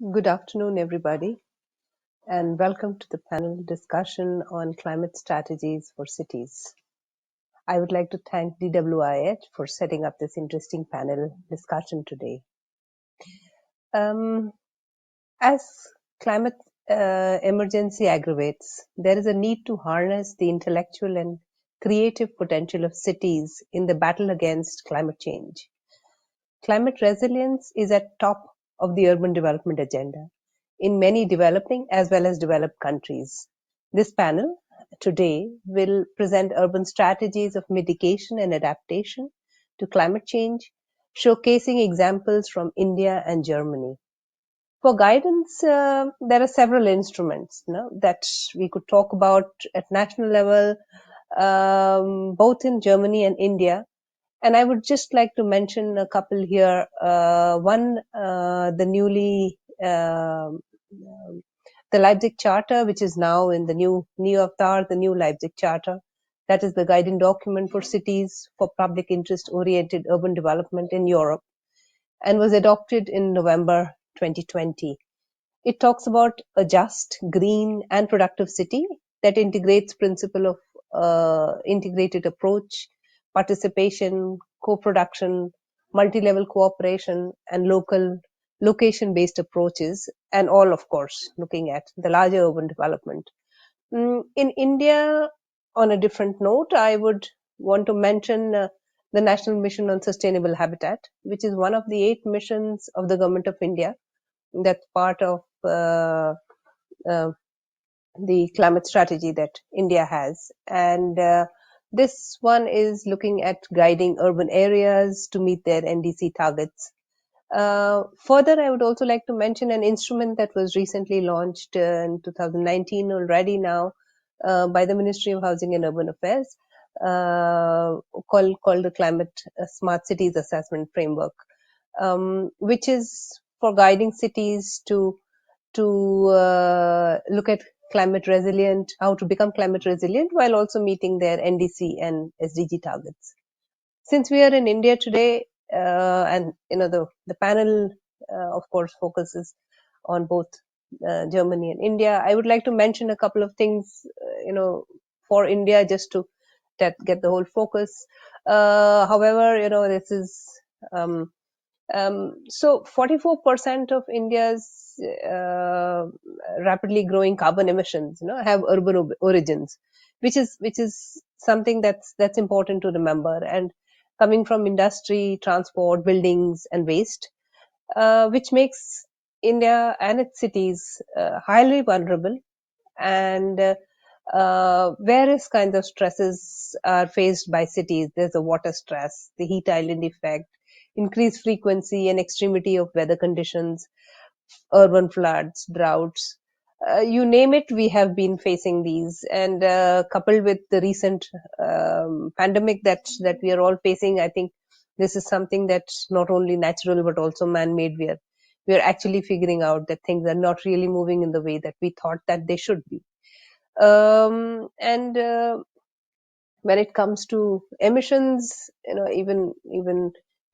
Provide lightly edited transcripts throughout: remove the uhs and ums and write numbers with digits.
Good afternoon, everybody, and welcome to the panel discussion on climate strategies for cities. I would like to thank DWIH for setting up this interesting panel discussion today. As climate emergency aggravates, there is a need to harness the intellectual and creative potential of cities in the battle against climate change. Climate resilience is at top of the urban development agenda in many developing as well as developed countries. This panel today will present urban strategies of mitigation and adaptation to climate change, showcasing examples from India and Germany. For guidance, there are several instruments that we could talk about at national level, both in Germany and India. And I would just like to mention a couple here. One, the Leipzig Charter, which is now in the new avatar, the new Leipzig Charter. That is the guiding document for cities for public interest oriented urban development in Europe and was adopted in November 2020. It talks about a just, green, and productive city that integrates principle of integrated approach, participation, co-production, multi-level cooperation, and location-based approaches, and all, of course, looking at the larger urban development. In India, on a different note, I would want to mention the National Mission on Sustainable Habitat, which is one of the 8 missions of the Government of India. That's part of the climate strategy that India has. And this one is looking at guiding urban areas to meet their NDC targets. Further, I would also like to mention an instrument that was recently launched in 2019 already now by the Ministry of Housing and Urban Affairs called the Climate Smart Cities Assessment Framework, which is for guiding cities to look at climate resilient, how to become climate resilient while also meeting their NDC and SDG targets. Since we are in India today, and the panel, of course, focuses on both Germany and India, I would like to mention a couple of things, for India just to get the whole focus. However, this is so 44% of India's rapidly growing carbon emissions, have urban origins, which is something that's important to remember. And coming from industry, transport, buildings, and waste, which makes India and its cities highly vulnerable. And various kinds of stresses are faced by cities. There's the water stress, the heat island effect, increased frequency and extremity of weather conditions, urban floods, droughts. You name it, we have been facing these. And coupled with the recent pandemic that we are all facing, I think this is something that's not only natural but also man-made. We are actually figuring out that things are not really moving in the way that we thought that they should be. And when it comes to emissions, even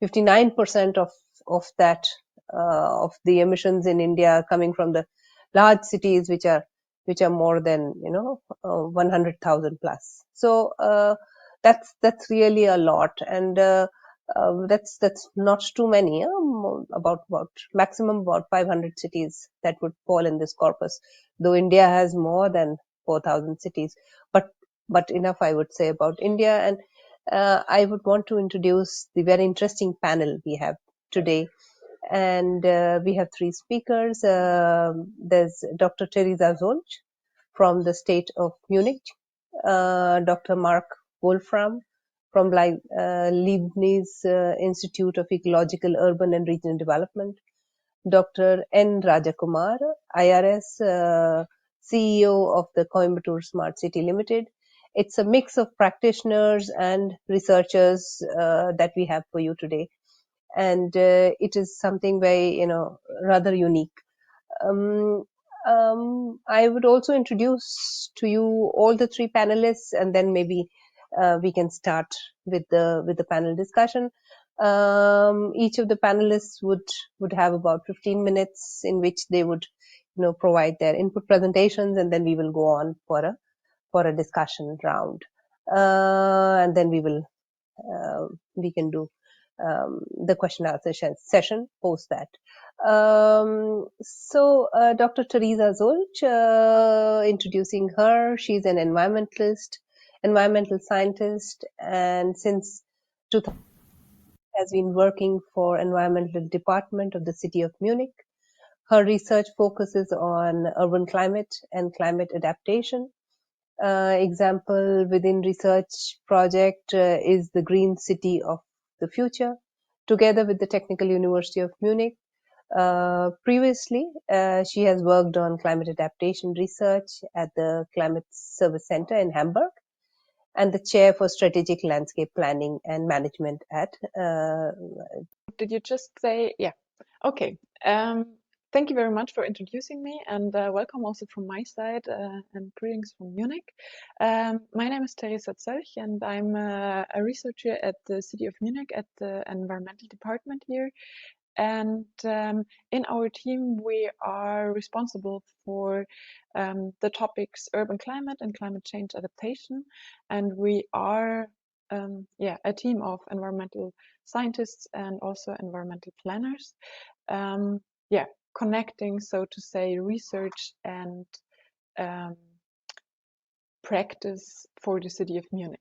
59% of that of the emissions in India are coming from the large cities, which are more than 100,000 plus. So that's really a lot, and that's not too many. About maximum about 500 cities that would fall in this corpus, though India has more than 4,000 cities. But enough, I would say, about India. And I would want to introduce the very interesting panel we have today. And we have 3 speakers. There's Dr. Teresa Zolch from the state of Munich, Dr. Mark Wolfram from Leibniz Institute of Ecological, Urban and Regional Development, Dr. N. Rajakumar, IRS CEO of the Coimbatore Smart City Limited. It's a mix of practitioners and researchers that we have for you today. And it is something very, rather unique. I would also introduce to you all the 3 panelists, and then maybe we can start with the panel discussion. Each of the panelists would have about 15 minutes in which they would, provide their input presentations, and then we will go on for a discussion round, and then we can do the question answer session post that. So Dr. Teresa Zolch, introducing her, she's an environmental scientist, and since 2000 has been working for environmental department of the city of Munich. Her research focuses on urban climate and climate adaptation. Example within research project is the Green City of the Future, together with the Technical University of Munich. Previously, she has worked on climate adaptation research at the Climate Service Center in Hamburg, and the chair for strategic landscape planning and management at. Did you just say, yeah, okay. Thank you very much for introducing me, and welcome also from my side, and greetings from Munich. My name is Teresa Zölch, and I'm a researcher at the City of Munich at the Environmental Department here. And in our team, we are responsible for the topics urban climate and climate change adaptation. And we are a team of environmental scientists and also environmental planners. Connecting, so to say, research and practice for the city of Munich.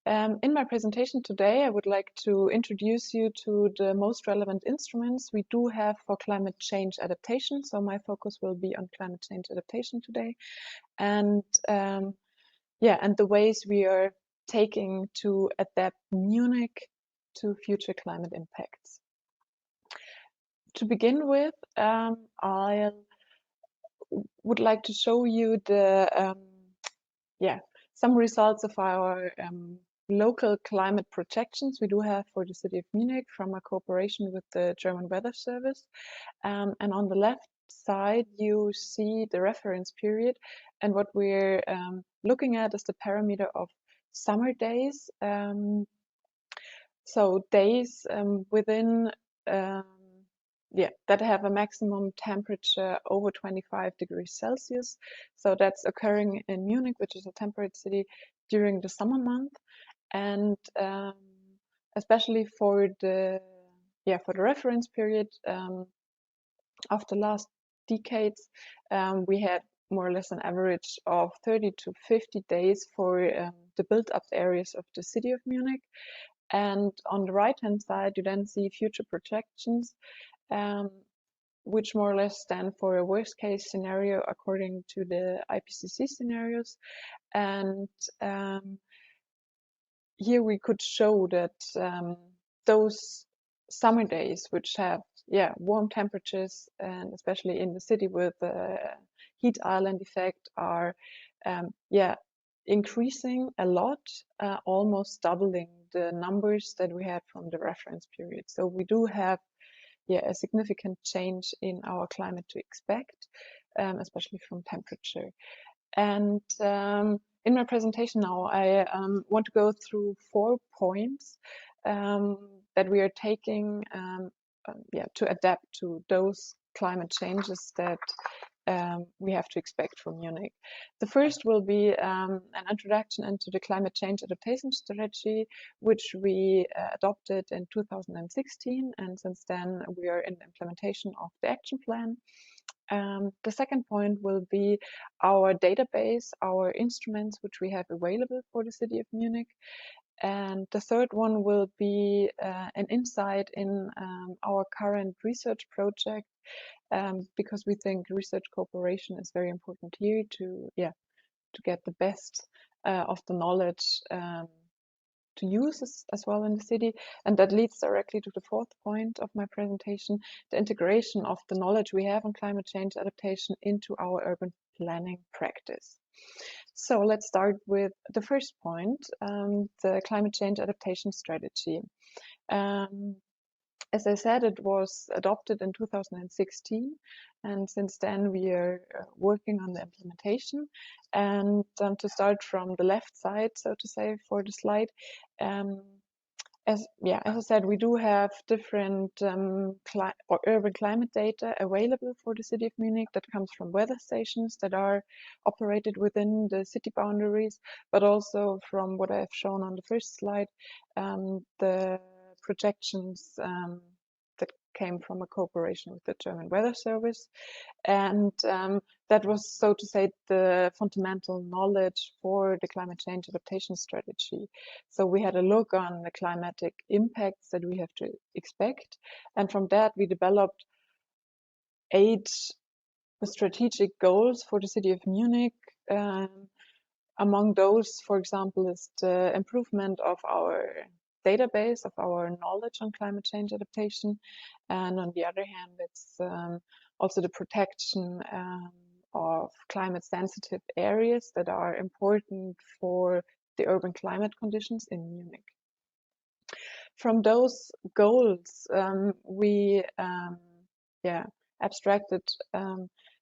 In my presentation today, I would like to introduce you to the most relevant instruments we do have for climate change adaptation. So my focus will be on climate change adaptation today, and and the ways we are taking to adapt Munich to future climate impacts. To begin with, I would like to show you the some results of our local climate projections we do have for the city of Munich from a cooperation with the German Weather Service. And on the left side, you see the reference period, and what we're looking at is the parameter of summer days. So days within that have a maximum temperature over 25 degrees Celsius. So that's occurring in Munich, which is a temperate city, during the summer month. And especially for the reference period of the last decades, we had more or less an average of 30 to 50 days for the built-up areas of the city of Munich. And on the right-hand side, you then see future projections, which more or less stand for a worst-case scenario according to the IPCC scenarios. And here we could show that those summer days, which have warm temperatures, and especially in the city with the heat island effect, are increasing a lot, almost doubling the numbers that we had from the reference period. So we do have a significant change in our climate to expect, especially from temperature. And in my presentation now, I want to go through 4 points that we are taking to adapt to those climate changes that we have to expect from Munich. The first will be an introduction into the climate change adaptation strategy, which we adopted in 2016, and since then we are in the implementation of the action plan. The second point will be our database, our instruments which we have available for the city of Munich. And the third one will be an insight in our current research project, because we think research cooperation is very important here to get the best of the knowledge to use as well in the city. And that leads directly to the fourth point of my presentation, the integration of the knowledge we have on climate change adaptation into our urban planning practice. So let's start with the first point, the climate change adaptation strategy. As I said, it was adopted in 2016, and since then we are working on the implementation. And to start from the left side, so to say, for the slide, as I said, we do have different urban climate data available for the city of Munich that comes from weather stations that are operated within the city boundaries, but also from what I've shown on the first slide, the projections that came from a cooperation with the German Weather Service. And that was, so to say, the fundamental knowledge for the climate change adaptation strategy. So we had a look on the climatic impacts that we have to expect. And from that, we developed 8 strategic goals for the city of Munich. Among those, for example, is the improvement of our database, of our knowledge on climate change adaptation. And on the other hand, it's also the protection of climate sensitive areas that are important for the urban climate conditions in Munich. From those goals, we abstracted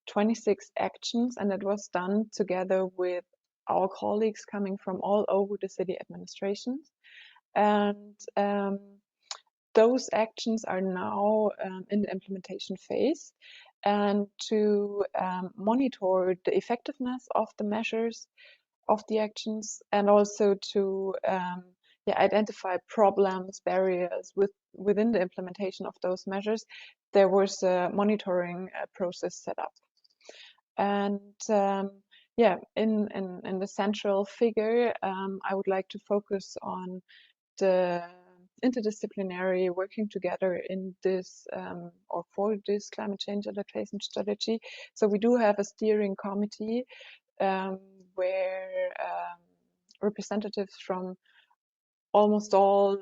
26 actions, and it was done together with our colleagues coming from all over the city administrations. And those actions are now in the implementation phase. And to monitor the effectiveness of the measures, of the actions, and also to identify problems, barriers within the implementation of those measures, there was a monitoring process set up. And in the central figure, I would like to focus on the interdisciplinary working together in this or for this climate change adaptation strategy. So we do have a steering committee where representatives from almost all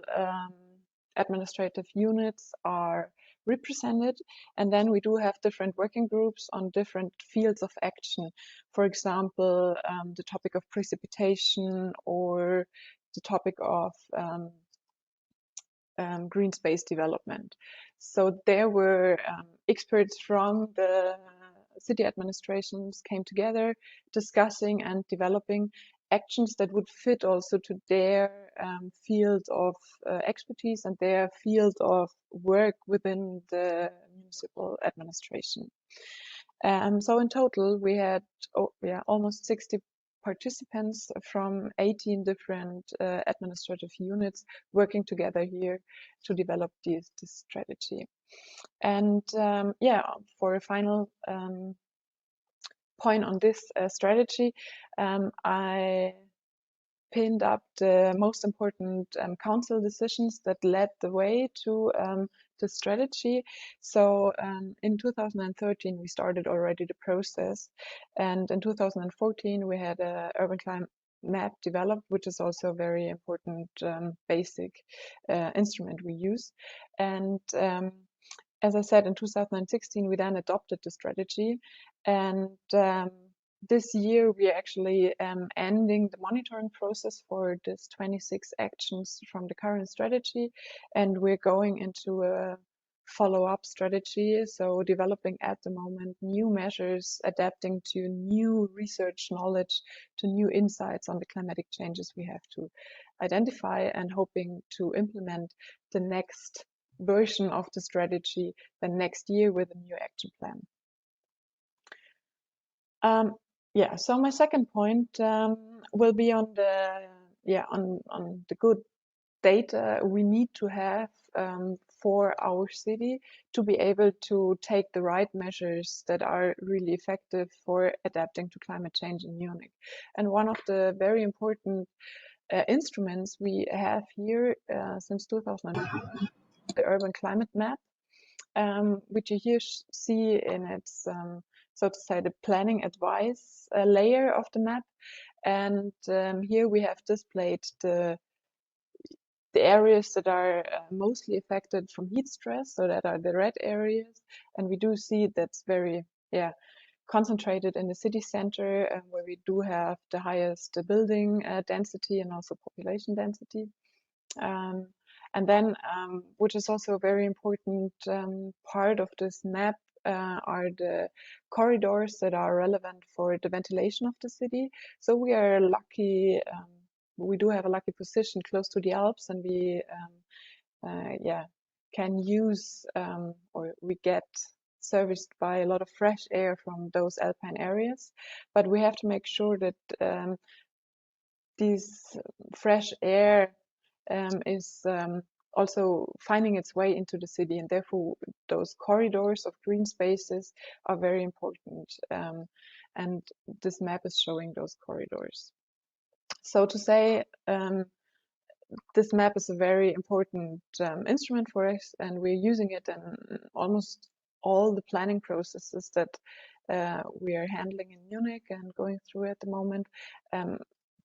administrative units are represented, and then we do have different working groups on different fields of action. For example, the topic of precipitation or the topic of green space development. So there were experts from the city administrations came together discussing and developing actions that would fit also to their field of expertise and their field of work within the municipal administration. So in total, we had almost 60 participants from 18 different administrative units working together here to develop this strategy. And for a final point on this strategy, I pinned up the most important council decisions that led the way to the strategy. So in 2013, we started already the process. And in 2014, we had an urban climate map developed, which is also a very important basic instrument we use. And as I said, in 2016, we then adopted the strategy. And this year, we are actually ending the monitoring process for this 26 actions from the current strategy. And we're going into a follow-up strategy. So developing at the moment new measures, adapting to new research knowledge, to new insights on the climatic changes we have to identify, and hoping to implement the next version of the strategy the next year with a new action plan. So my second point will be on the good data we need to have for our city to be able to take the right measures that are really effective for adapting to climate change in Munich. And one of the very important instruments we have here since 2004, the urban climate map, which you here see in its so to say the planning advice layer of the map. And here we have displayed the areas that are mostly affected from heat stress, so that are the red areas. And we do see that's very concentrated in the city center, where we do have the highest building density and also population density. And then, which is also a very important part of this map, are the corridors that are relevant for the ventilation of the city. So we are lucky we do have a lucky position close to the Alps, and we can use or we get serviced by a lot of fresh air from those alpine areas. But we have to make sure that this fresh air is also finding its way into the city, and therefore those corridors of green spaces are very important. And this map is showing those corridors. So to say, this map is a very important instrument for us, and we're using it in almost all the planning processes that we are handling in Munich and going through at the moment,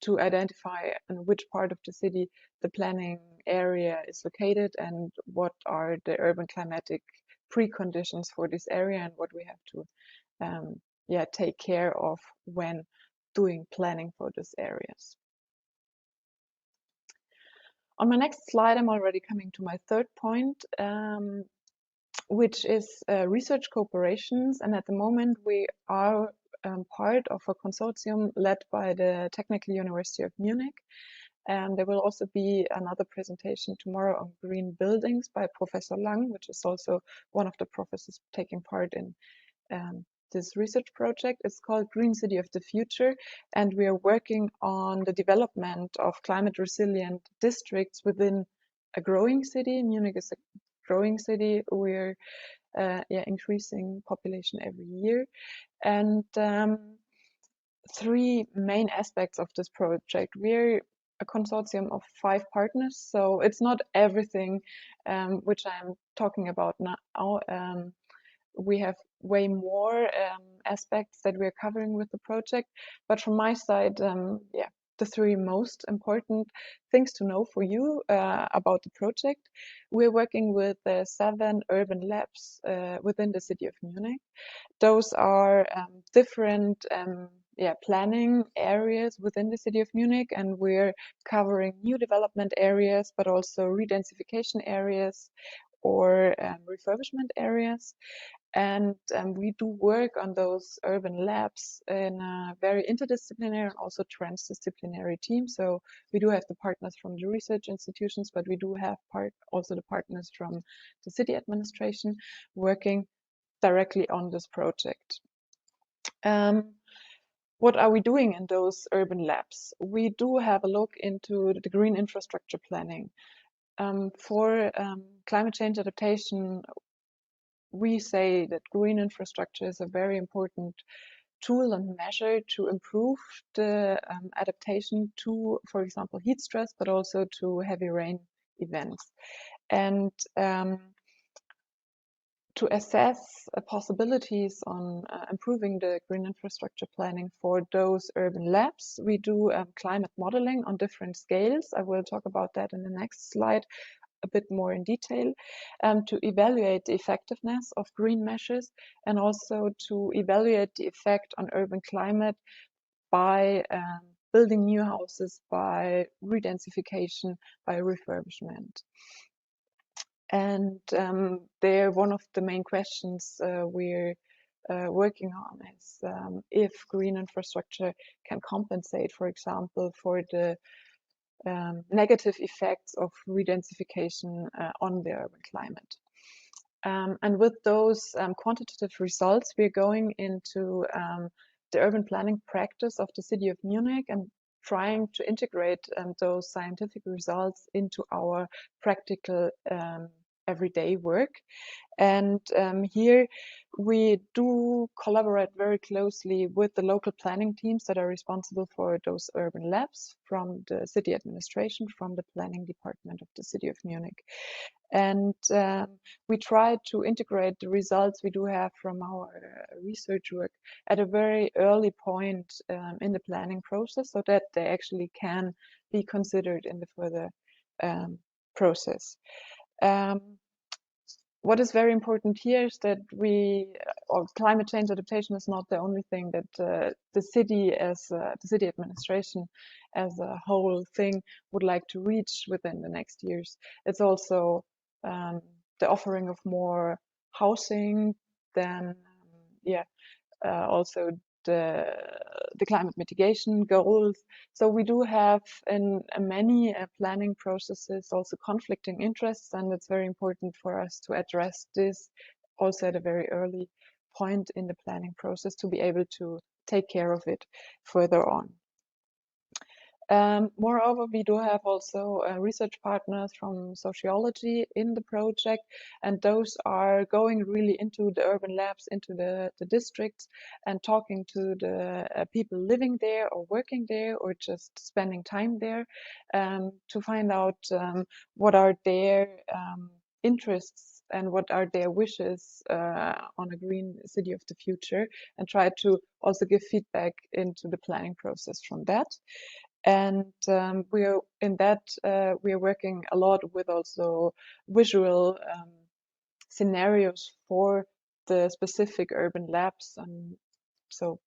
to identify in which part of the city the planning area is located and what are the urban climatic preconditions for this area and what we have to take care of when doing planning for these areas. On my next slide, I'm already coming to my third point, which is research cooperations. And at the moment, we are part of a consortium led by the Technical University of Munich. And there will also be another presentation tomorrow on green buildings by Professor Lang, which is also one of the professors taking part in this research project. It's called Green City of the Future, and we are working on the development of climate resilient districts within a growing city. Munich is a growing city. We're increasing population every year, and three main aspects of this project. We're a consortium of 5 partners, so it's not everything which I'm talking about now. We have way more aspects that we're covering with the project, but from my side, the 3 most important things to know for you about the project. We're working with 7 urban labs within the city of Munich. Those are different planning areas within the city of Munich, and we're covering new development areas, but also redensification areas or refurbishment areas. And we do work on those urban labs in a very interdisciplinary and also transdisciplinary team. So we do have the partners from the research institutions, but we do have also the partners from the city administration working directly on this project. What are we doing in those urban labs? We do have a look into the green infrastructure planning. For climate change adaptation, we say that green infrastructure is a very important tool and measure to improve the adaptation to, for example, heat stress, but also to heavy rain events. And to assess possibilities on improving the green infrastructure planning for those urban labs, we do climate modeling on different scales. I will talk about that in the next slide a bit more in detail, to evaluate the effectiveness of green measures and also to evaluate the effect on urban climate by building new houses, by redensification, by refurbishment. And there, one of the main questions we're working on is if green infrastructure can compensate, for example, for the negative effects of redensification on the urban climate. And with those quantitative results, we're going into the urban planning practice of the city of Munich and trying to integrate those scientific results into our practical everyday work. And here we do collaborate very closely with the local planning teams that are responsible for those urban labs from the city administration, from the planning department of the city of Munich. And we try to integrate the results we do have from our research work at a very early point in the planning process so that they actually can be considered in the further process. What is very important here is that climate change adaptation is not the only thing that the city administration as a whole thing would like to reach within the next years. It's also the offering of more housing, then also the climate mitigation goals. So we do have in many planning processes also conflicting interests, and it's very important for us to address this also at a very early point in the planning process to be able to take care of it further on. Moreover, we do have also research partners from sociology in the project, and those are going really into the urban labs, into the districts, and talking to the people living there or working there or just spending time there to find out what are their interests and what are their wishes on a green city of the future, and try to also give feedback into the planning process from that. And we are in that we are working a lot with also visual scenarios for the specific urban labs, and so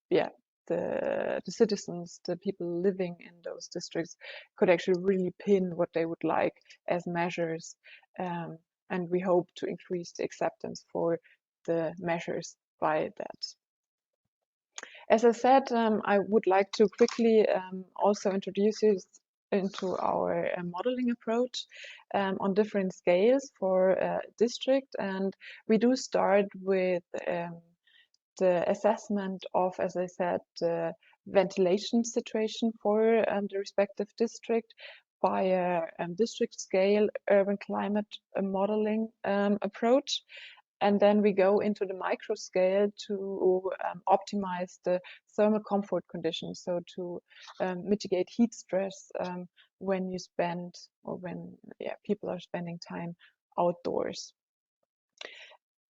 yeah, the citizens, the people living in those districts could actually really pin what they would like as measures, and we hope to increase the acceptance for the measures by that. As I said, I would like to quickly also introduce you into our modeling approach on different scales for a district. And we do start with the assessment of, as I said, the ventilation situation for the respective district by a district scale urban climate modeling approach. And then we go into the micro scale to optimize the thermal comfort conditions, so to mitigate heat stress when you spend, or when people are spending time outdoors.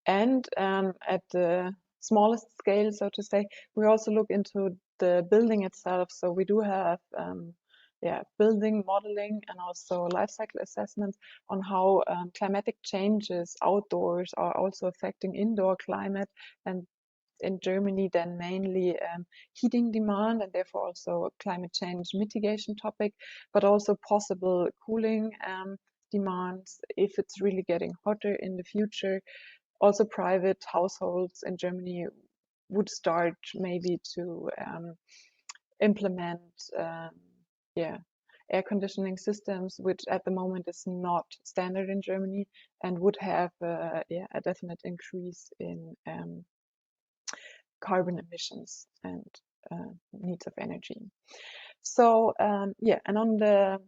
And at the smallest scale, so to say, we also look into the building itself. So we do have building modeling and also life cycle assessments on how climatic changes outdoors are also affecting indoor climate, and in Germany then mainly heating demand, and therefore also a climate change mitigation topic, but also possible cooling demands if it's really getting hotter in the future. Also private households in Germany would start maybe to implement air conditioning systems, which at the moment is not standard in Germany, and would have a definite increase in carbon emissions and needs of energy. So and on the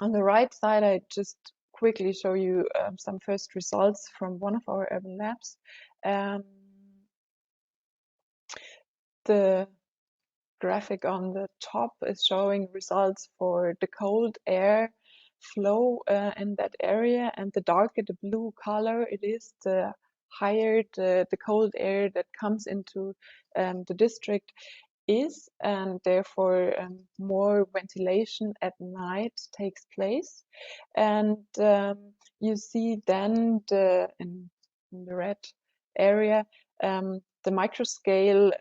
right side, I just quickly show you some first results from one of our urban labs. The graphic on the top is showing results for the cold air flow in that area, and the darker the blue color it is, the higher the cold air that comes into the district is, and therefore more ventilation at night takes place. And you see then in the red area the microscale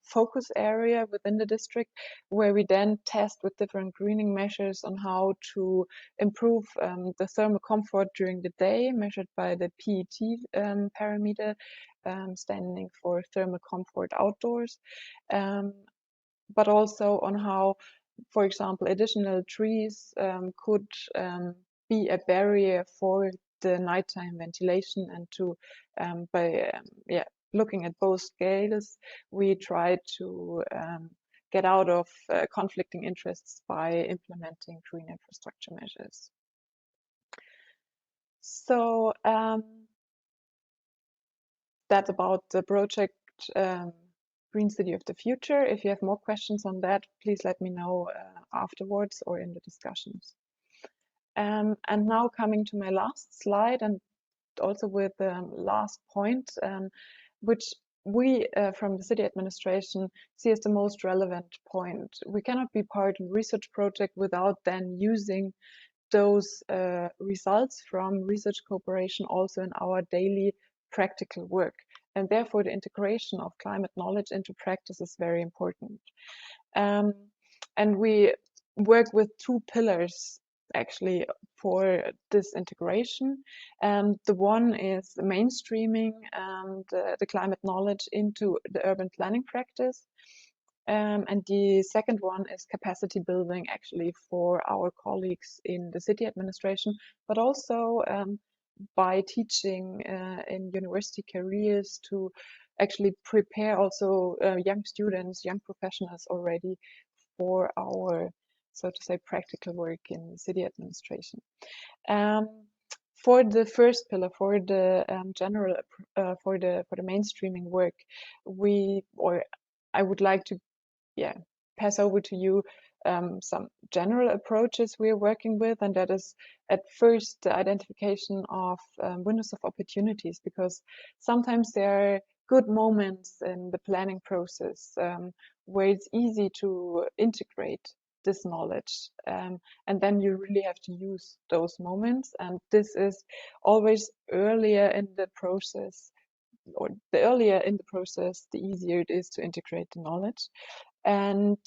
focus area within the district, where we then test with different greening measures on how to improve the thermal comfort during the day, measured by the PET parameter, standing for thermal comfort outdoors, but also on how, for example, additional trees could be a barrier for the nighttime ventilation, and to by looking at both scales, we try to get out of conflicting interests by implementing green infrastructure measures. So that's about the project Green City of the Future. If you have more questions on that, please let me know afterwards or in the discussions. And now coming to my last slide, and also with the last point, which we from the city administration see as the most relevant point. We cannot be part of a research project without then using those results from research cooperation also in our daily practical work. And therefore the integration of climate knowledge into practice is very important. And we work with two pillars. actually for this integration. The one is mainstreaming the climate knowledge into the urban planning practice. And the second one is capacity building actually for our colleagues in the city administration, but also by teaching in university careers to actually prepare also young students, young professionals already for our, so to say, practical work in city administration. For the first pillar, for the general, for the mainstreaming work, I would like to, pass over to you some general approaches we are working with, and that is at first the identification of windows of opportunities, because sometimes there are good moments in the planning process where it's easy to integrate this knowledge, and then you really have to use those moments, and this is always earlier in the process, or the earlier in the process, the easier it is to integrate the knowledge. And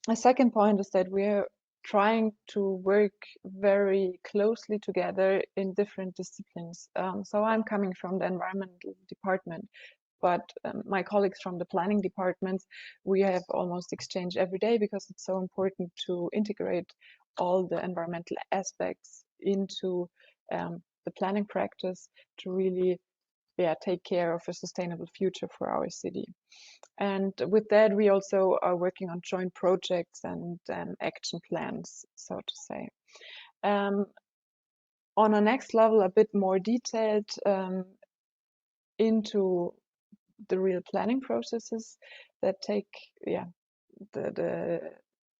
a second point is that we're trying to work very closely together in different disciplines. So I'm coming from the environmental department, but my colleagues from the planning departments, we have almost exchange every day, because it's so important to integrate all the environmental aspects into the planning practice to really take care of a sustainable future for our city. And with that, we also are working on joint projects and action plans, so to say. On a next level, a bit more detailed into the real planning processes that the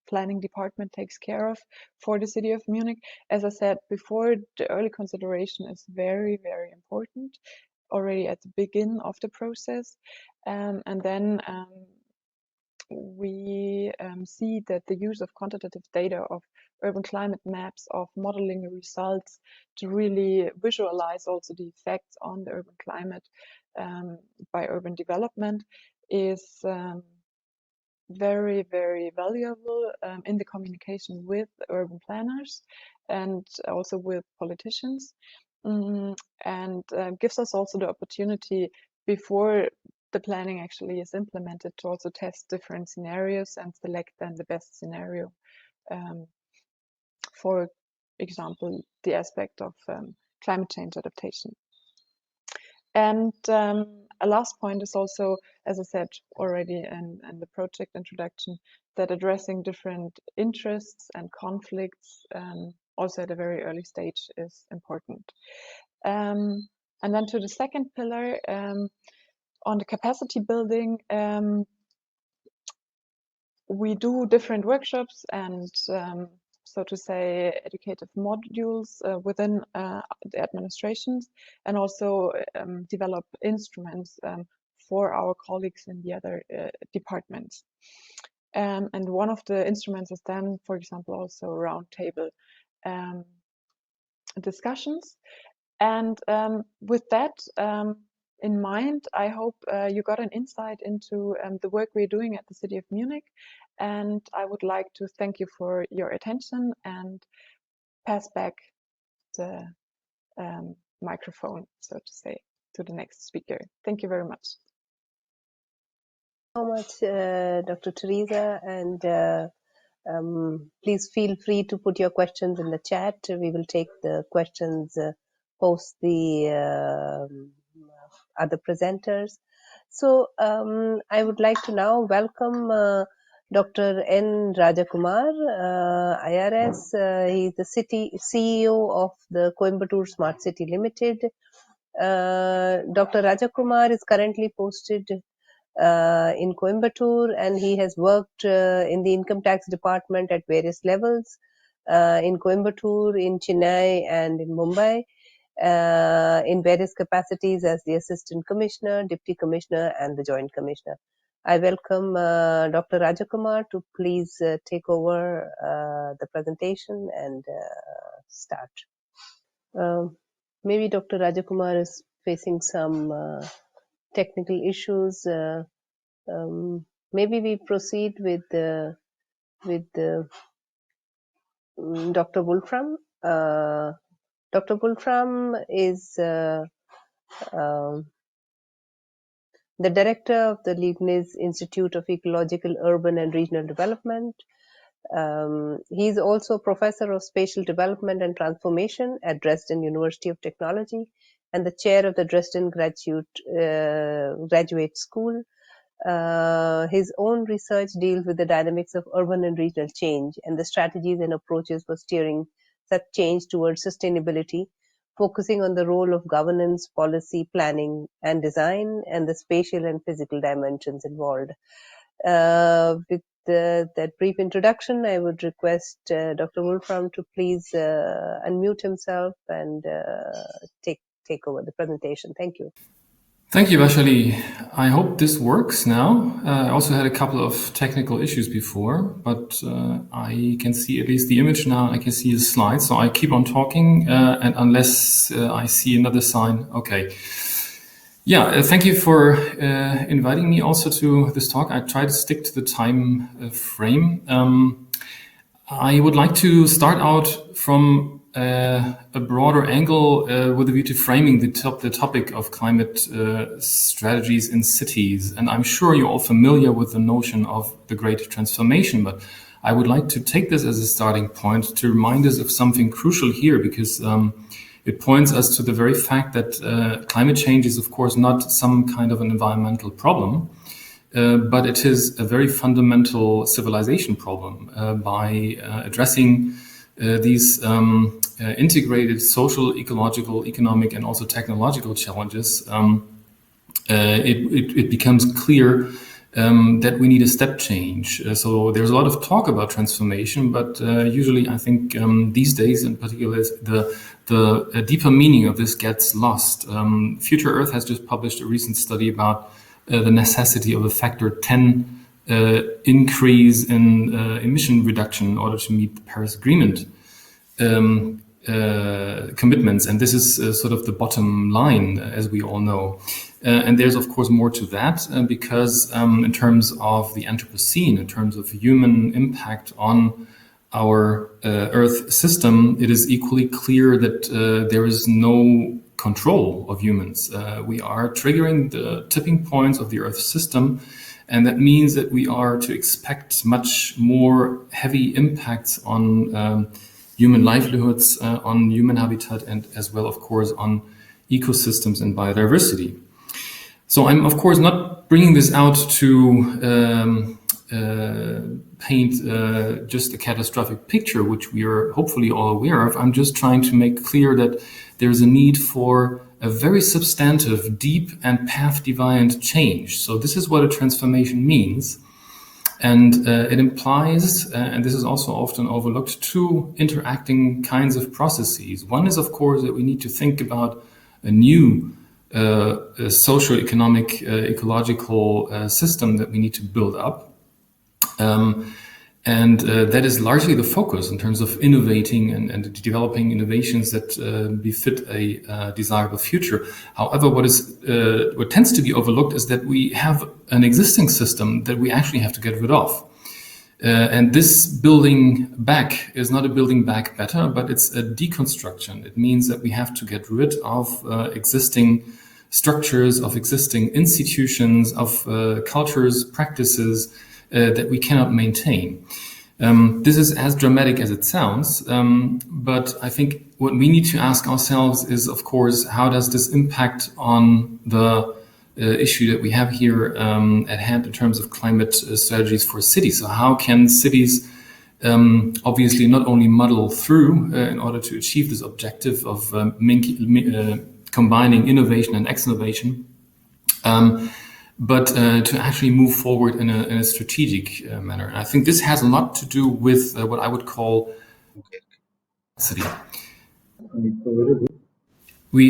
planning department takes care of for the city of Munich. As I said before, the early consideration is very, very important already at the beginning of the process. And then we see that the use of quantitative data, of urban climate maps, of modeling results to really visualize also the effects on the urban climate by urban development is very, very valuable in the communication with urban planners and also with politicians, and gives us also the opportunity before the planning actually is implemented to also test different scenarios and select then the best scenario. For example, the aspect of climate change adaptation. And a last point is also, as I said already in the project introduction, that addressing different interests and conflicts also at a very early stage is important. And then to the second pillar, on the capacity building, we do different workshops and so to say educative modules within the administrations, and also develop instruments for our colleagues in the other departments. And one of the instruments is then, for example, also roundtable discussions. And with that in mind, I hope you got an insight into the work we're doing at the City of Munich. And I would like to thank you for your attention and pass back the microphone, so to say, to the next speaker. Thank you very much. So much, Dr. Teresa, and please feel free to put your questions in the chat. We will take the questions post the other presenters. So I would like to now welcome Dr. N. Rajakumar, IRS. He is the CEO of the Coimbatore Smart City Limited. Dr. Rajakumar is currently posted in Coimbatore, and he has worked in the income tax department at various levels in Coimbatore, in Chennai, and in Mumbai, in various capacities as the assistant commissioner, deputy commissioner, and the joint commissioner. I welcome Dr. Rajakumar to please take over the presentation and start. Maybe Dr. Rajakumar is facing some technical issues. Maybe we proceed with the Dr. Wolfram. Dr. Wolfram is the director of the Leibniz Institute of Ecological, Urban and Regional Development. He is also professor of spatial development and transformation at Dresden University of Technology and the chair of the Dresden Graduate School. His own research deals with the dynamics of urban and regional change and the strategies and approaches for steering such change towards sustainability, focusing on the role of governance, policy, planning, and design, and the spatial and physical dimensions involved. With that brief introduction, I would request Dr. Wolfram to please unmute himself and take over the presentation. Thank you. Thank you, Vaishali. I hope this works now. I also had a couple of technical issues before, but I can see at least the image now. I can see the slides, so I keep on talking, and unless I see another sign, okay. Yeah, thank you for inviting me also to this talk. I try to stick to the time frame. I would like to start out from a broader angle with a view to framing the topic of climate strategies in cities. And I'm sure you're all familiar with the notion of the Great Transformation, but I would like to take this as a starting point to remind us of something crucial here, because it points us to the very fact that climate change is, of course, not some kind of an environmental problem, but it is a very fundamental civilization problem. By addressing these integrated social, ecological, economic, and also technological challenges, it becomes clear that we need a step change. So there's a lot of talk about transformation, but usually I think these days in particular, the deeper meaning of this gets lost. Future Earth has just published a recent study about the necessity of a factor 10 increase in emission reduction in order to meet the Paris Agreement commitments. And this is sort of the bottom line, as we all know. And there's, of course, more to that, because in terms of the Anthropocene, in terms of human impact on our Earth system, it is equally clear that there is no control of humans. We are triggering the tipping points of the Earth system, and that means that we are to expect much more heavy impacts on human livelihoods, on human habitat, and as well, of course, on ecosystems and biodiversity. So I'm, of course, not bringing this out to paint just a catastrophic picture, which we are hopefully all aware of. I'm just trying to make clear that there's a need for a very substantive, deep, and path-defiant change. So this is what a transformation means. And it implies, and this is also often overlooked, two interacting kinds of processes. One is, of course, that we need to think about a new socio-economic, ecological system that we need to build up. And that is largely the focus in terms of innovating and developing innovations that befit a desirable future. However, what tends to be overlooked is that we have an existing system that we actually have to get rid of. And this building back is not a building back better, but it's a deconstruction. It means that we have to get rid of existing structures, of existing institutions, of cultures, practices, that we cannot maintain. This is as dramatic as it sounds, but I think what we need to ask ourselves is, of course, how does this impact on the issue that we have here at hand in terms of climate strategies for cities? So how can cities obviously not only muddle through in order to achieve this objective of combining innovation and exnovation, but to actually move forward in a strategic manner. And I think this has a lot to do with what I would call city.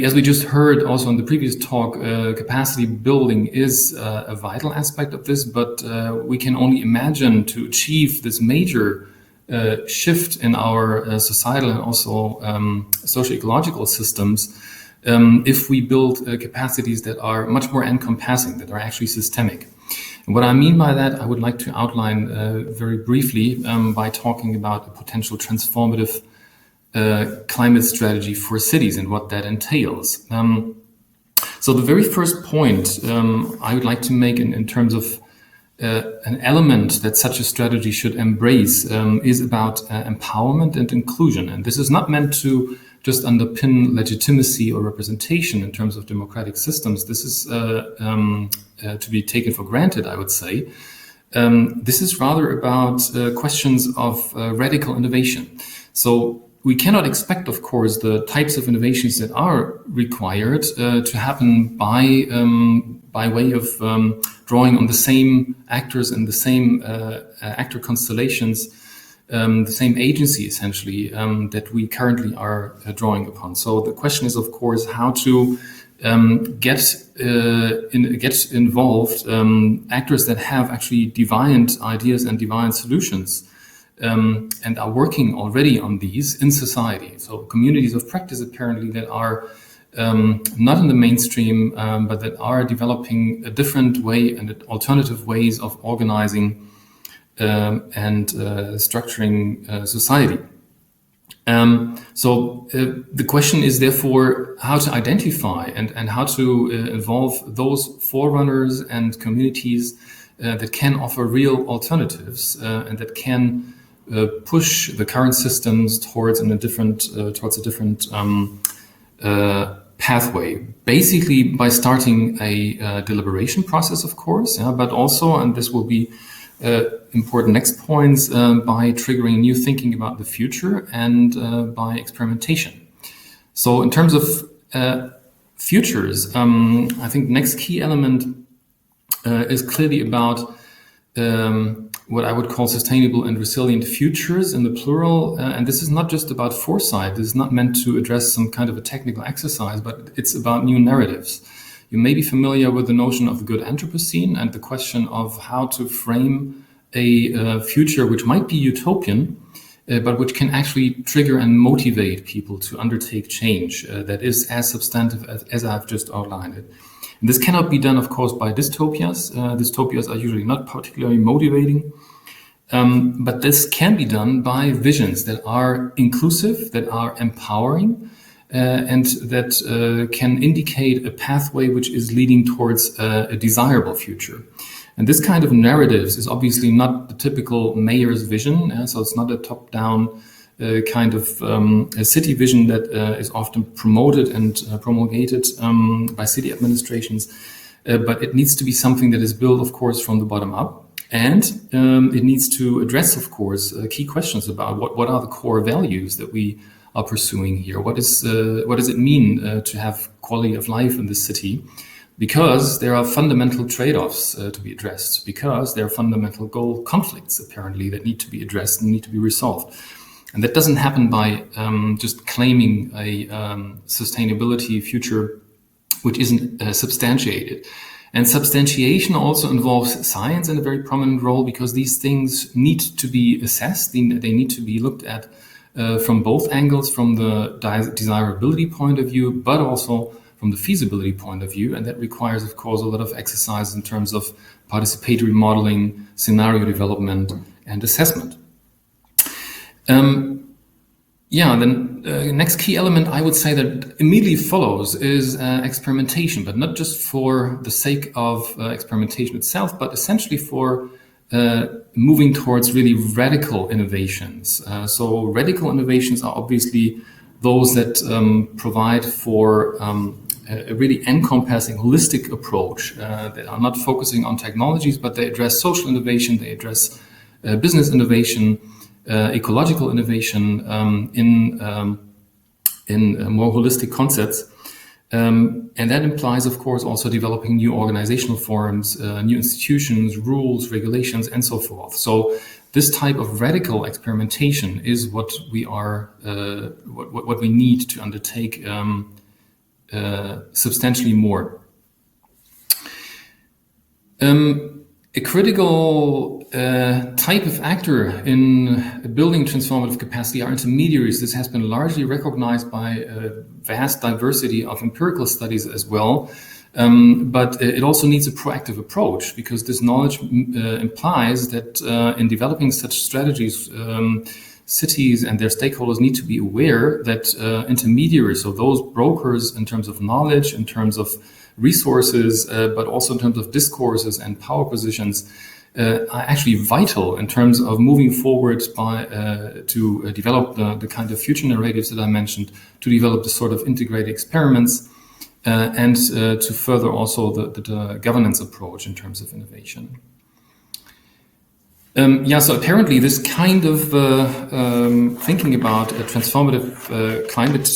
As we just heard also in the previous talk, capacity building is a vital aspect of this, but we can only imagine to achieve this major shift in our societal and also socio-ecological systems if we build capacities that are much more encompassing, that are actually systemic. And what I mean by that, I would like to outline very briefly by talking about a potential transformative climate strategy for cities and what that entails. So the very first point I would like to make in terms of an element that such a strategy should embrace is about empowerment and inclusion. And this is not meant to just underpin legitimacy or representation in terms of democratic systems. This is to be taken for granted, I would say. This is rather about questions of radical innovation. So we cannot expect, of course, the types of innovations that are required to happen by way of drawing on the same actors and the same actor constellations, the same agency, essentially, that we currently are drawing upon. So the question is, of course, how to get involved actors that have actually deviant ideas and deviant solutions and are working already on these in society. So communities of practice, apparently, that are not in the mainstream, but that are developing a different way and alternative ways of organizing and structuring society. So the question is therefore how to identify and how to involve those forerunners and communities that can offer real alternatives and that can push the current systems towards a different pathway, basically by starting a deliberation process, of course, but also, and this will be important next points, by triggering new thinking about the future and by experimentation. So in terms of futures, I think the next key element is clearly about what I would call sustainable and resilient futures in the plural. And this is not just about foresight. This is not meant to address some kind of a technical exercise, but it's about new narratives. You may be familiar with the notion of the good Anthropocene and the question of how to frame a future which might be utopian, but which can actually trigger and motivate people to undertake change that is as substantive as I've just outlined it. And this cannot be done, of course, by dystopias. Dystopias are usually not particularly motivating, but this can be done by visions that are inclusive, that are empowering, and that can indicate a pathway which is leading towards a desirable future. And this kind of narratives is obviously not the typical mayor's vision, so it's not a top-down kind of a city vision that is often promoted and promulgated by city administrations, but it needs to be something that is built, of course, from the bottom up. And it needs to address, of course, key questions about what are the core values that we are pursuing here. What does it mean to have quality of life in the city? Because there are fundamental trade-offs to be addressed, because there are fundamental goal conflicts, apparently, that need to be addressed and need to be resolved. And that doesn't happen by just claiming a sustainability future which isn't substantiated. And substantiation also involves science in a very prominent role, because these things need to be assessed. They need to be looked at from both angles, from the desirability point of view, but also from the feasibility point of view. And that requires, of course, a lot of exercise in terms of participatory modeling, scenario development, and assessment. Then the next key element I would say that immediately follows is experimentation, but not just for the sake of experimentation itself, but essentially for moving towards really radical innovations. So radical innovations are obviously those that provide for a really encompassing, holistic approach that are not focusing on technologies, but they address social innovation, they address business innovation, ecological innovation in more holistic concepts. And that implies, of course, also developing new organizational forms, new institutions, rules, regulations, and so forth. So this type of radical experimentation is what we are, what we need to undertake substantially more. A critical type of actor in building transformative capacity are intermediaries. This has been largely recognized by a vast diversity of empirical studies as well. But it also needs a proactive approach, because this knowledge implies that in developing such strategies, cities and their stakeholders need to be aware that intermediaries, so those brokers in terms of knowledge, in terms of resources, but also in terms of discourses and power positions, are actually vital in terms of moving forward to develop the kind of future narratives that I mentioned, to develop the sort of integrated experiments, and to further also the governance approach in terms of innovation. So apparently this kind of thinking about a transformative climate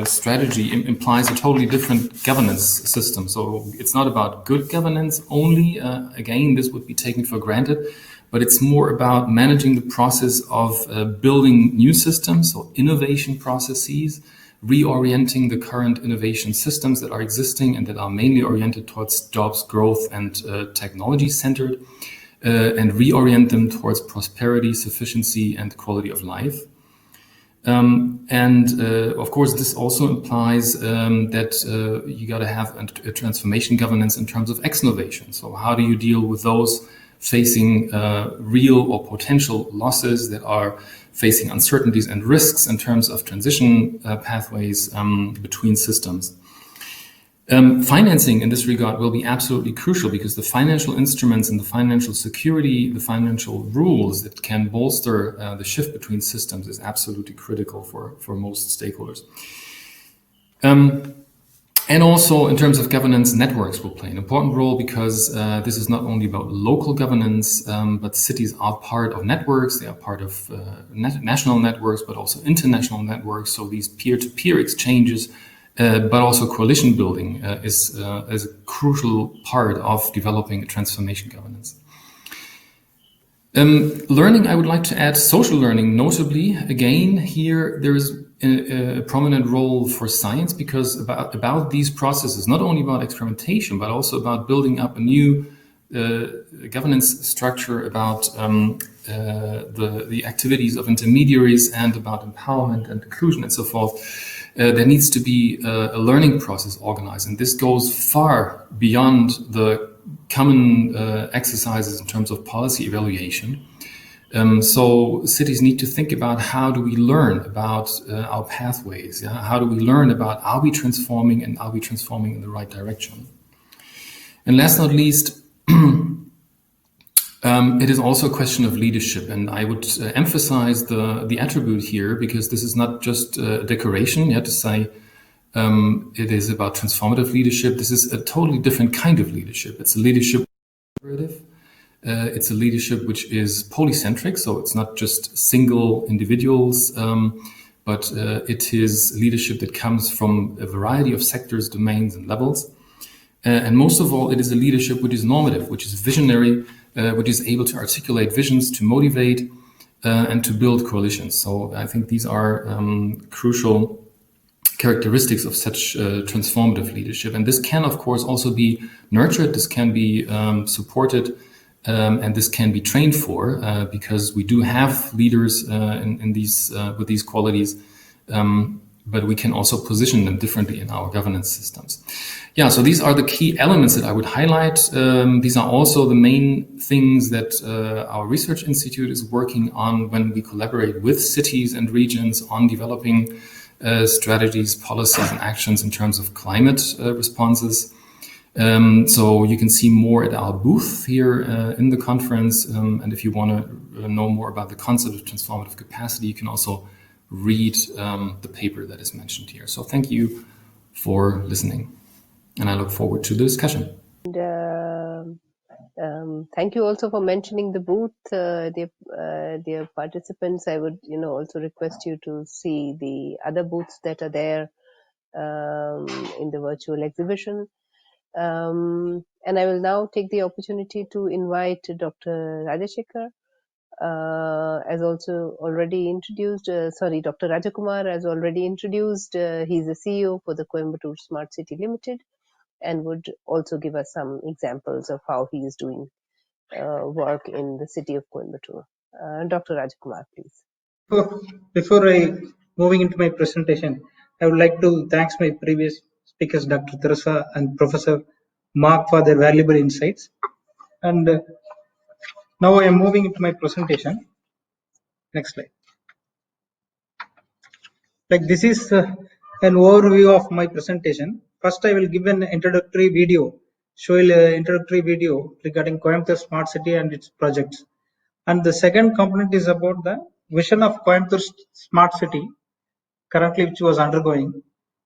strategy implies a totally different governance system. So it's not about good governance only. Again, this would be taken for granted, but it's more about managing the process of building new systems, so innovation processes, reorienting the current innovation systems that are existing and that are mainly oriented towards jobs, growth, and technology-centered, and reorient them towards prosperity, sufficiency, and quality of life. Of course, this also implies that you got to have a transformation governance in terms of ex-innovation. So how do you deal with those facing real or potential losses, that are facing uncertainties and risks in terms of transition pathways between systems? Financing in this regard will be absolutely crucial, because the financial instruments and the financial security, the financial rules that can bolster the shift between systems is absolutely critical for most stakeholders. And also in terms of governance, networks will play an important role, because this is not only about local governance, but cities are part of networks. They are part of national networks, but also international networks. So these peer-to-peer exchanges, but also coalition building is a crucial part of developing a transformation governance. Learning, I would like to add social learning, notably. Again, here there is a prominent role for science, because about these processes, not only about experimentation, but also about building up a new governance structure, about the activities of intermediaries, and about empowerment and inclusion and so forth. There needs to be a learning process organized, and this goes far beyond the common exercises in terms of policy evaluation. So cities need to think about, how do we learn about our pathways? Yeah? How do we learn about, are we transforming, and are we transforming in the right direction? And last but not least, it is also a question of leadership, and I would emphasize the attribute here, because this is not just a decoration. You have to say it is about transformative leadership. This is a totally different kind of leadership. It's a leadership collaborative. It's a leadership which is polycentric, so it's not just single individuals, but it is leadership that comes from a variety of sectors, domains, and levels. And most of all, it is a leadership which is normative, which is visionary, which is able to articulate visions, to motivate, and to build coalitions. So I think these are crucial characteristics of such transformative leadership. And this can, of course, also be nurtured, this can be supported, and this can be trained for, because we do have leaders in these with these qualities, but we can also position them differently in our governance systems. Yeah, so these are the key elements that I would highlight. These are also the main things that our research institute is working on when we collaborate with cities and regions on developing strategies, policies, and actions in terms of climate responses. So you can see more at our booth here in the conference. And if you want to know more about the concept of transformative capacity, you can also read the paper that is mentioned here. So thank you for listening, and I look forward to the discussion. And thank you also for mentioning the booth, dear participants. I would, also request you to see the other booths that are there in the virtual exhibition. And I will now take the opportunity to invite Dr. Rajashekhar, as also already introduced. Dr. Rajakumar, as already introduced. He's the CEO for the Coimbatore Smart City Limited, and would also give us some examples of how he is doing work in the city of Coimbatore. Dr. Rajakumar, please. Before I moving into my presentation, I would like to thank my previous speakers, Dr. Teresa and Professor Mark, for their valuable insights. And now I am moving into my presentation. Next slide. Like this is an overview of my presentation. First, I will give an introductory video, introductory video regarding Coimbatore Smart City and its projects. And the second component is about the vision of Coimbatore Smart City, currently which was undergoing,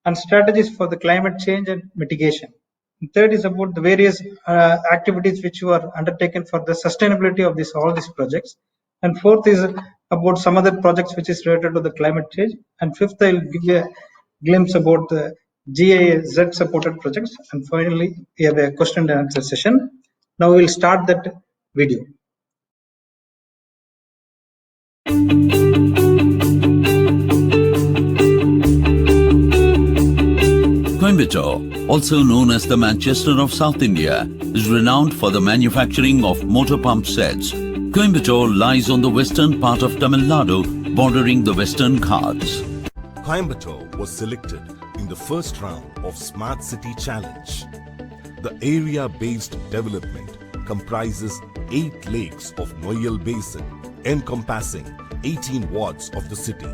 and strategies for the climate change and mitigation. And third is about the various activities which were undertaken for the sustainability of all these projects. And fourth is about some other projects which is related to the climate change. And fifth, I will give you a glimpse about the GIZ supported projects. And finally, we have a question and answer session. Now we will start that video. Coimbatore, also known as the Manchester of South India, is renowned for the manufacturing of motor pump sets. Coimbatore lies on the western part of Tamil Nadu, bordering the Western Ghats. Coimbatore was selected in the first round of Smart City Challenge. The area-based development comprises 8 lakes of Noyal Basin, encompassing 18 wards of the city.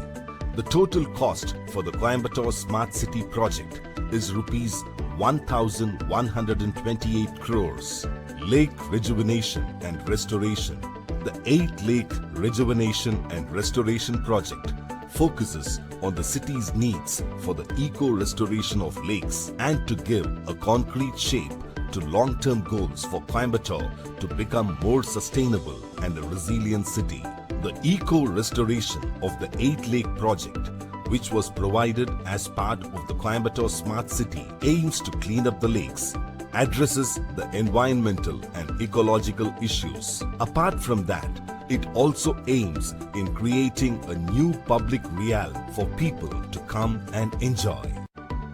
The total cost for the Coimbatore Smart City project is rupees 1,128 crores. Lake rejuvenation and restoration. The 8-lake rejuvenation and restoration project focuses on the city's needs for the eco-restoration of lakes and to give a concrete shape to long-term goals for Coimbatore to become more sustainable and a resilient city. The eco-restoration of the 8-lake project, which was provided as part of the Coimbatore Smart City, aims to clean up the lakes, addresses the environmental and ecological issues. Apart from that, it also aims in creating a new public realm for people to come and enjoy.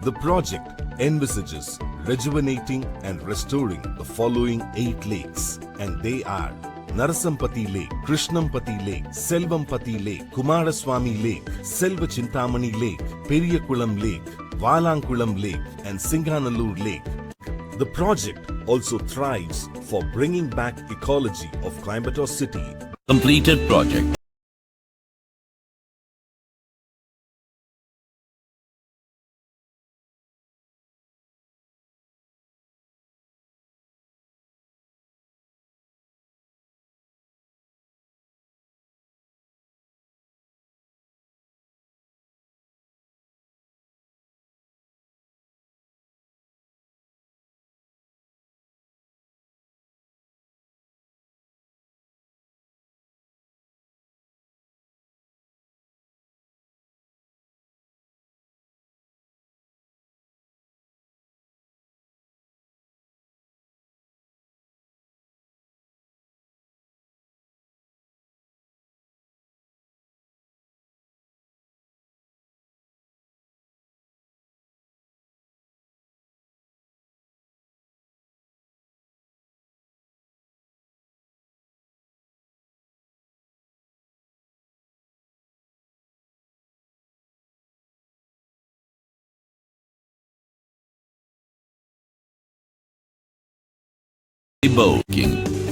The project envisages rejuvenating and restoring the following 8 lakes, and they are Narasampati Lake, Krishnampati Lake, Selvampati Lake, Kumaraswamy Lake, Selva Chintamani Lake, Periyakulam Lake, Valankulam Lake, and Singanallur Lake. The project also thrives for bringing back ecology of Coimbatore city. Completed project.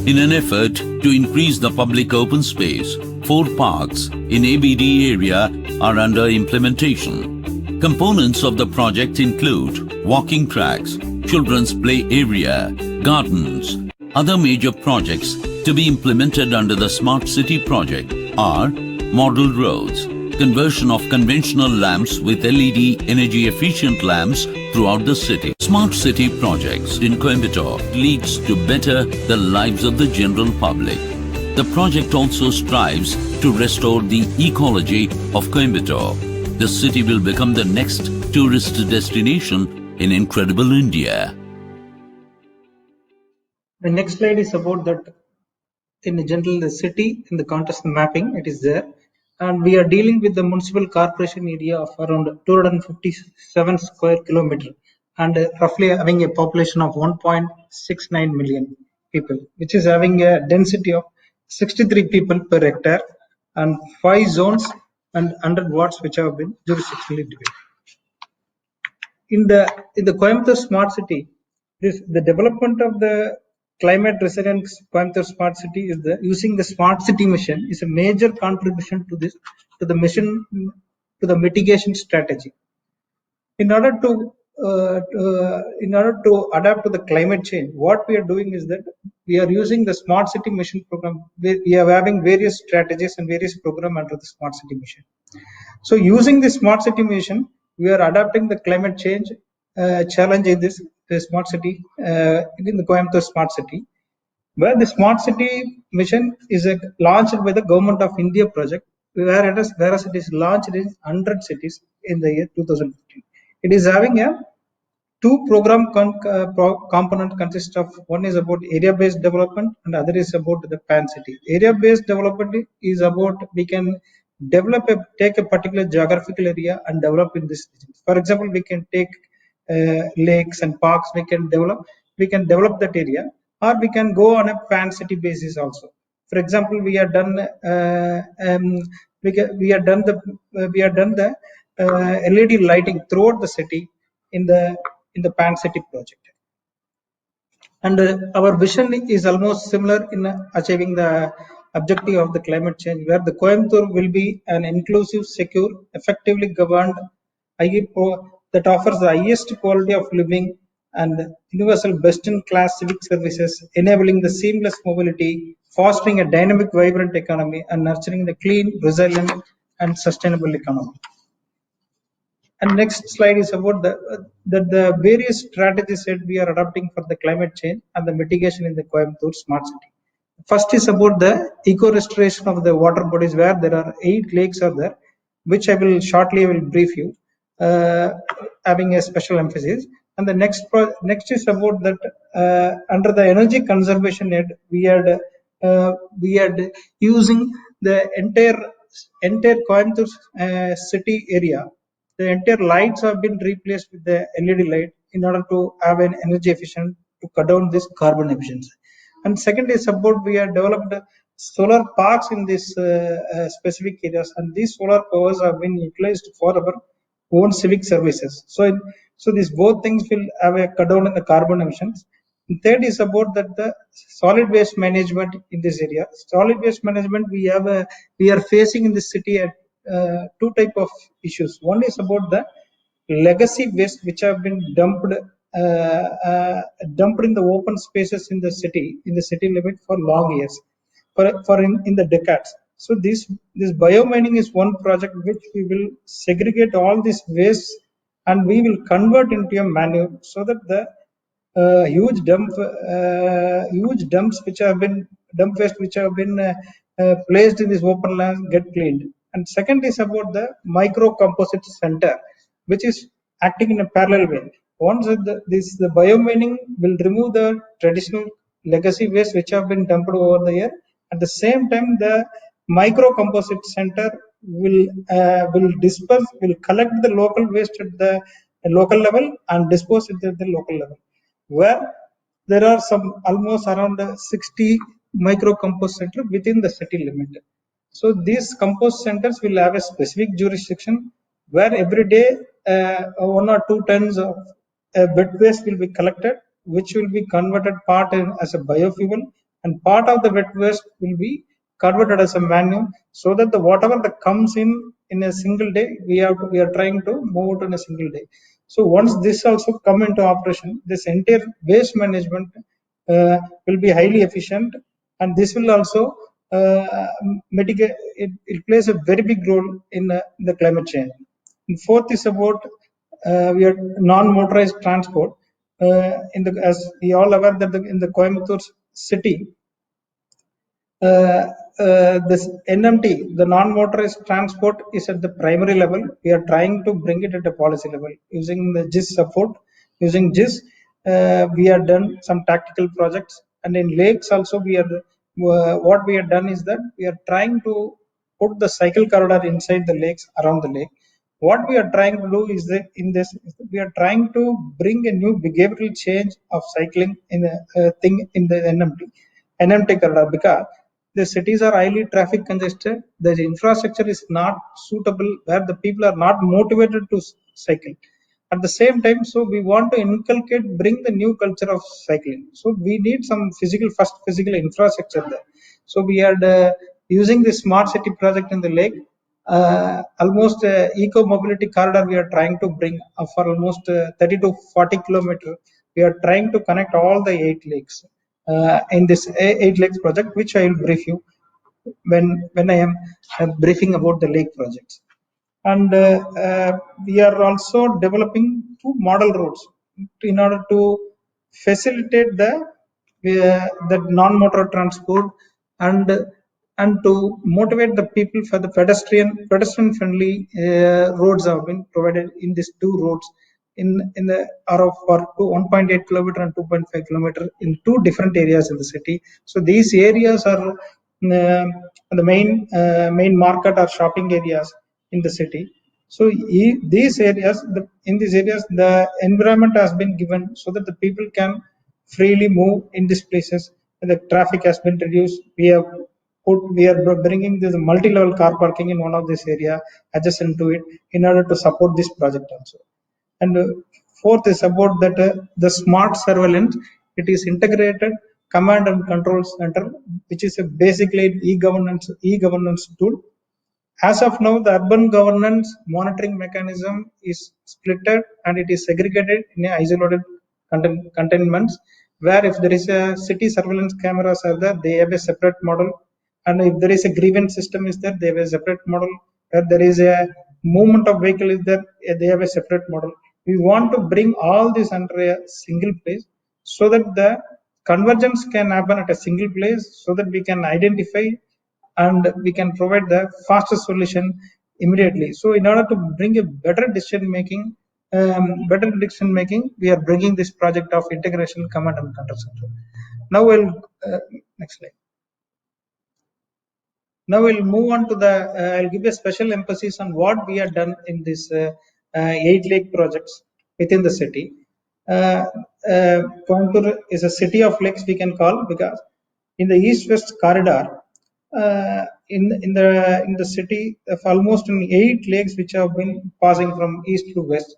In an effort to increase the public open space, 4 parks in ABD area are under implementation. Components of the project include walking tracks, children's play area, gardens. Other major projects to be implemented under the Smart City project are model roads, conversion of conventional lamps with LED energy efficient lamps throughout the city. Smart City projects in Coimbatore leads to better the lives of the general public. The project also strives to restore the ecology of Coimbatore. The city will become the next tourist destination in incredible India. The next slide is about that in general the city in the context mapping, it is there. And we are dealing with the municipal corporation area of around 257 square kilometer and roughly having a population of 1.69 million people, which is having a density of 63 people per hectare and 5 zones and 100 wards which have been jurisdictionally divided. in the Coimbatore Smart City, the development of the climate resilient Coimbatore Smart City is using the Smart City mission is a major contribution to this to the mitigation strategy. In order to adapt to the climate change, what we are doing is that we are using the Smart City Mission program. We are having various strategies and various programs under the Smart City Mission. So using the Smart City Mission, we are adapting the climate change challenge in this Smart City, in the Coimbatore Smart City, where the Smart City Mission is launched by the Government of India project, whereas it is launched in 100 cities in the year 2015. It is having a two program component consist of, one is about area based development and other is about the pan city. Area based development is about we can take a particular geographical area and develop in this region. For example, we can take lakes and parks, we can develop that area, or we can go on a pan city basis also. For example, we have done the LED lighting throughout the city in the Pan City project. And our vision is almost similar in achieving the objective of the climate change, where the Coimbatore will be an inclusive, secure, effectively governed that offers the highest quality of living and universal best-in-class civic services, enabling the seamless mobility, fostering a dynamic, vibrant economy, and nurturing the clean, resilient, and sustainable economy. And next slide is about the various strategies that we are adopting for the climate change and the mitigation in the Coimbatore Smart City. First is about the eco-restoration of the water bodies, where there are 8 lakes are there, which I will shortly brief you, having a special emphasis. And the next is about that under the energy conservation aid, we had using the entire Coimbatore city area. The entire lights have been replaced with the LED light in order to have an energy efficient to cut down this carbon emissions. And second is about we have developed solar parks in these specific areas, and these solar powers have been utilized for our own civic services. So these both things will have a cut down in the carbon emissions. And third is about that the solid waste management in this area. Solid waste management we are facing in this city at two type of issues. One is about the legacy waste which have been dumped in the open spaces in the city limit for long years, for in the decades. So this biomining is one project which we will segregate all this waste and we will convert into a manure, so that the huge dumps which have been dump waste which have been placed in this open land get cleaned. And second is about the micro composite center, which is acting in a parallel way. Once the biomining will remove the traditional legacy waste which have been dumped over the year. At the same time, the micro composite center will collect the local waste at the local level and dispose it at the local level, where there are some almost around 60 micro compost center within the city limit. So these compost centers will have a specific jurisdiction where every day 1 or 2 tons of wet waste will be collected, which will be converted part as a biofuel, and part of the wet waste will be converted as a manure, so that the whatever that comes in a single day, we are trying to move it in a single day. So once this also come into operation, this entire waste management will be highly efficient, and this will also mitigate. It plays a very big role in the climate change. And fourth is about we are non-motorized transport. As we all aware that in the Coimbatore city, this NMT, the non-motorized transport, is at the primary level. We are trying to bring it at a policy level using the GIS support. Using GIS, we have done some tactical projects, and in lakes also what we have done is that we are trying to put the cycle corridor inside the lakes, around the lake. What we are trying to do is that we are trying to bring a new behavioral change of cycling in the NMT corridor, because the cities are highly traffic congested. The infrastructure is not suitable, where the people are not motivated to cycle. At the same time, so we want to inculcate, bring the new culture of cycling. So we need some physical infrastructure there. So we are using the smart city project in the lake. Almost eco mobility corridor we are trying to bring for almost 30 to 40 kilometers. We are trying to connect all the 8 lakes in this 8 lakes project, which I will brief you when I am briefing about the lake projects. And we are also developing 2 model roads in order to facilitate the non-motor transport and to motivate the people for the pedestrian friendly roads have been provided in these 2 roads in the are of for 1.8 kilometer and 2.5 kilometer in 2 different areas in the city. So these areas are the main market or shopping areas in the city. So these areas, in these areas, the environment has been given so that the people can freely move in these places. The traffic has been reduced. We are bringing this multi-level car parking in one of this area adjacent to it in order to support this project also. And fourth is about that the smart surveillance. It is integrated command and control center, which is basically an e-governance tool. As of now, the urban governance monitoring mechanism is splitted and it is segregated in isolated containments, where if there is a city surveillance cameras are there, they have a separate model. And if there is a grievance system is there, they have a separate model. Where there is a movement of vehicle is there, they have a separate model. We want to bring all this under a single place so that the convergence can happen at a single place so that we can identify and we can provide the fastest solution immediately. So in order to bring a better decision making, we are bringing this project of integration command and control center. Now we'll next slide. Now we'll move on to the, I'll give a special emphasis on what we have done in this 8 lake projects within the city. Coimbatore is a city of lakes we can call, because in the east-west corridor, in the city of almost 8 lakes which have been passing from east to west